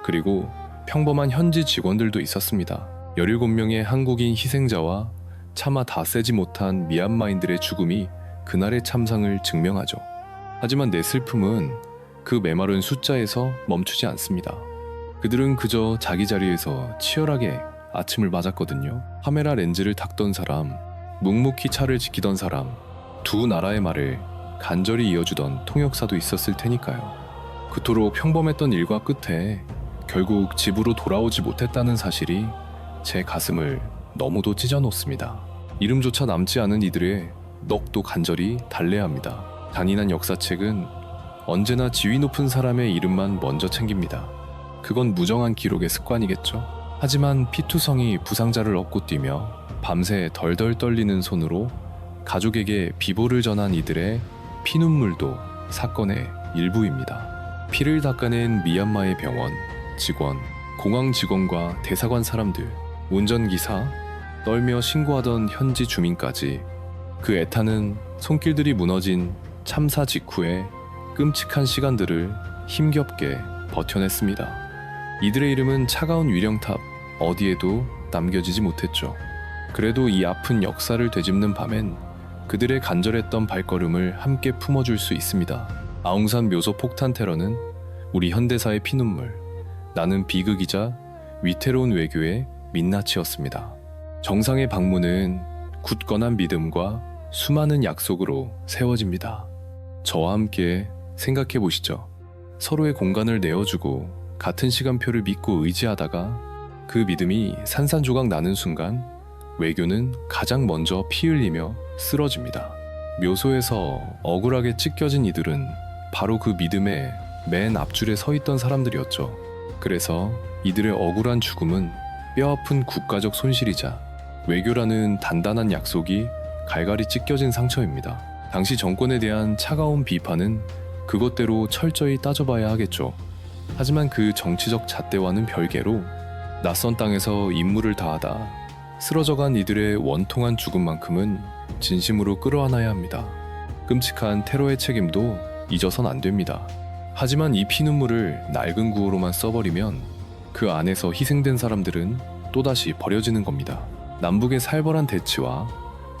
그리고 평범한 현지 직원들도 있었습니다. 17명의 한국인 희생자와 차마 다 세지 못한 미얀마인들의 죽음이 그날의 참상을 증명하죠. 하지만 내 슬픔은 그 메마른 숫자에서 멈추지 않습니다. 그들은 그저 자기 자리에서 치열하게 아침을 맞았거든요. 카메라 렌즈를 닦던 사람, 묵묵히 차를 지키던 사람, 두 나라의 말을 간절히 이어주던 통역사도 있었을 테니까요. 그토록 평범했던 일과 끝에 결국 집으로 돌아오지 못했다는 사실이 제 가슴을 너무도 찢어놓습니다. 이름조차 남지 않은 이들의 넋도 간절히 달래야 합니다. 잔인한 역사책은 언제나 지위 높은 사람의 이름만 먼저 챙깁니다. 그건 무정한 기록의 습관이겠죠. 하지만 피투성이 부상자를 업고 뛰며 밤새 덜덜 떨리는 손으로 가족에게 비보를 전한 이들의 피눈물도 사건의 일부입니다. 피를 닦아낸 미얀마의 병원, 직원, 공항 직원과 대사관 사람들, 운전기사, 떨며 신고하던 현지 주민까지 그 애타는 손길들이 무너진 참사 직후에 끔찍한 시간들을 힘겹게 버텨냈습니다. 이들의 이름은 차가운 위령탑 어디에도 남겨지지 못했죠. 그래도 이 아픈 역사를 되짚는 밤엔 그들의 간절했던 발걸음을 함께 품어줄 수 있습니다. 아웅산 묘소 폭탄 테러는 우리 현대사의 피눈물, 나는 비극이자 위태로운 외교의 민낯이었습니다. 정상의 방문은 굳건한 믿음과 수많은 약속으로 세워집니다. 저와 함께 생각해 보시죠. 서로의 공간을 내어주고 같은 시간표를 믿고 의지하다가 그 믿음이 산산조각 나는 순간 외교는 가장 먼저 피 흘리며 쓰러집니다. 묘소에서 억울하게 찢겨진 이들은 바로 그 믿음의 맨 앞줄에 서 있던 사람들이었죠. 그래서 이들의 억울한 죽음은 뼈아픈 국가적 손실이자 외교라는 단단한 약속이 갈갈이 찢겨진 상처입니다. 당시 정권에 대한 차가운 비판은 그것대로 철저히 따져봐야 하겠죠. 하지만 그 정치적 잣대와는 별개로 낯선 땅에서 임무를 다하다 쓰러져간 이들의 원통한 죽음만큼은 진심으로 끌어안아야 합니다. 끔찍한 테러의 책임도 잊어선 안 됩니다. 하지만 이 피눈물을 낡은 구호로만 써버리면 그 안에서 희생된 사람들은 또다시 버려지는 겁니다. 남북의 살벌한 대치와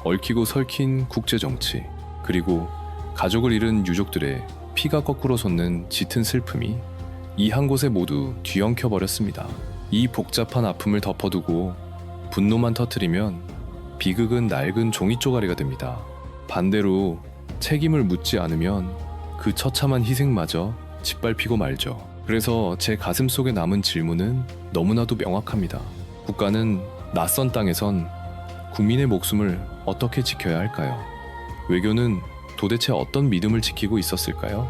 얽히고 설킨 국제정치, 그리고 가족을 잃은 유족들의 피가 거꾸로 솟는 짙은 슬픔이 이 한 곳에 모두 뒤엉켜버렸습니다. 이 복잡한 아픔을 덮어두고 분노만 터뜨리면 비극은 낡은 종이 쪼가리가 됩니다. 반대로 책임을 묻지 않으면 그 처참한 희생마저 짓밟히고 말죠. 그래서 제 가슴 속에 남은 질문은 너무나도 명확합니다. 국가는 낯선 땅에선 국민의 목숨을 어떻게 지켜야 할까요? 외교는 도대체 어떤 믿음을 지키고 있었을까요?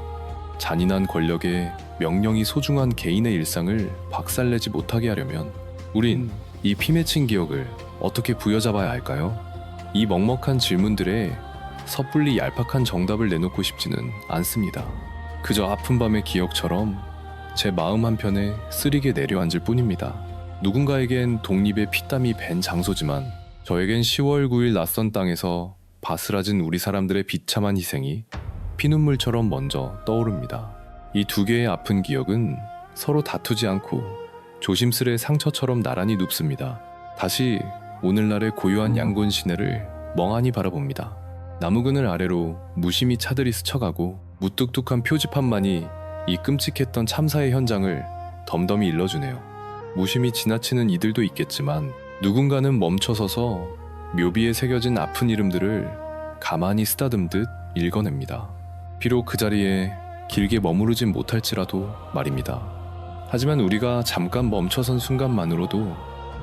잔인한 권력의 명령이 소중한 개인의 일상을 박살내지 못하게 하려면 우린 이 피 맺힌 기억을 어떻게 부여잡아야 할까요? 이 먹먹한 질문들에 섣불리 얄팍한 정답을 내놓고 싶지는 않습니다. 그저 아픈 밤의 기억처럼 제 마음 한편에 쓰리게 내려앉을 뿐입니다. 누군가에겐 독립의 피땀이 밴 장소지만 저에겐 10월 9일 낯선 땅에서 바스라진 우리 사람들의 비참한 희생이 피눈물처럼 먼저 떠오릅니다. 이 두 개의 아픈 기억은 서로 다투지 않고 조심스레 상처처럼 나란히 눕습니다. 다시 오늘날의 고요한 양곤 시내를 멍하니 바라봅니다. 나무 그늘 아래로 무심히 차들이 스쳐가고 무뚝뚝한 표지판만이 이 끔찍했던 참사의 현장을 덤덤히 일러주네요. 무심히 지나치는 이들도 있겠지만 누군가는 멈춰서서 묘비에 새겨진 아픈 이름들을 가만히 쓰다듬듯 읽어냅니다. 비록 그 자리에 길게 머무르진 못할지라도 말입니다. 하지만 우리가 잠깐 멈춰선 순간만으로도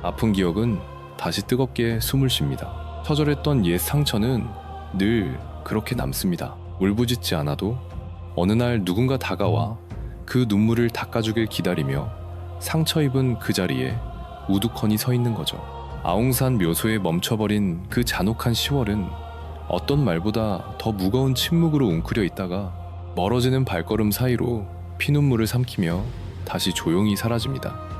아픈 기억은 다시 뜨겁게 숨을 쉽니다. 처절했던 옛 상처는 늘 그렇게 남습니다. 울부짖지 않아도 어느 날 누군가 다가와 그 눈물을 닦아주길 기다리며 상처 입은 그 자리에 우두커니 서 있는 거죠. 아웅산 묘소에 멈춰버린 그 잔혹한 10월은 어떤 말보다 더 무거운 침묵으로 웅크려 있다가 멀어지는 발걸음 사이로 피눈물을 삼키며 다시 조용히 사라집니다.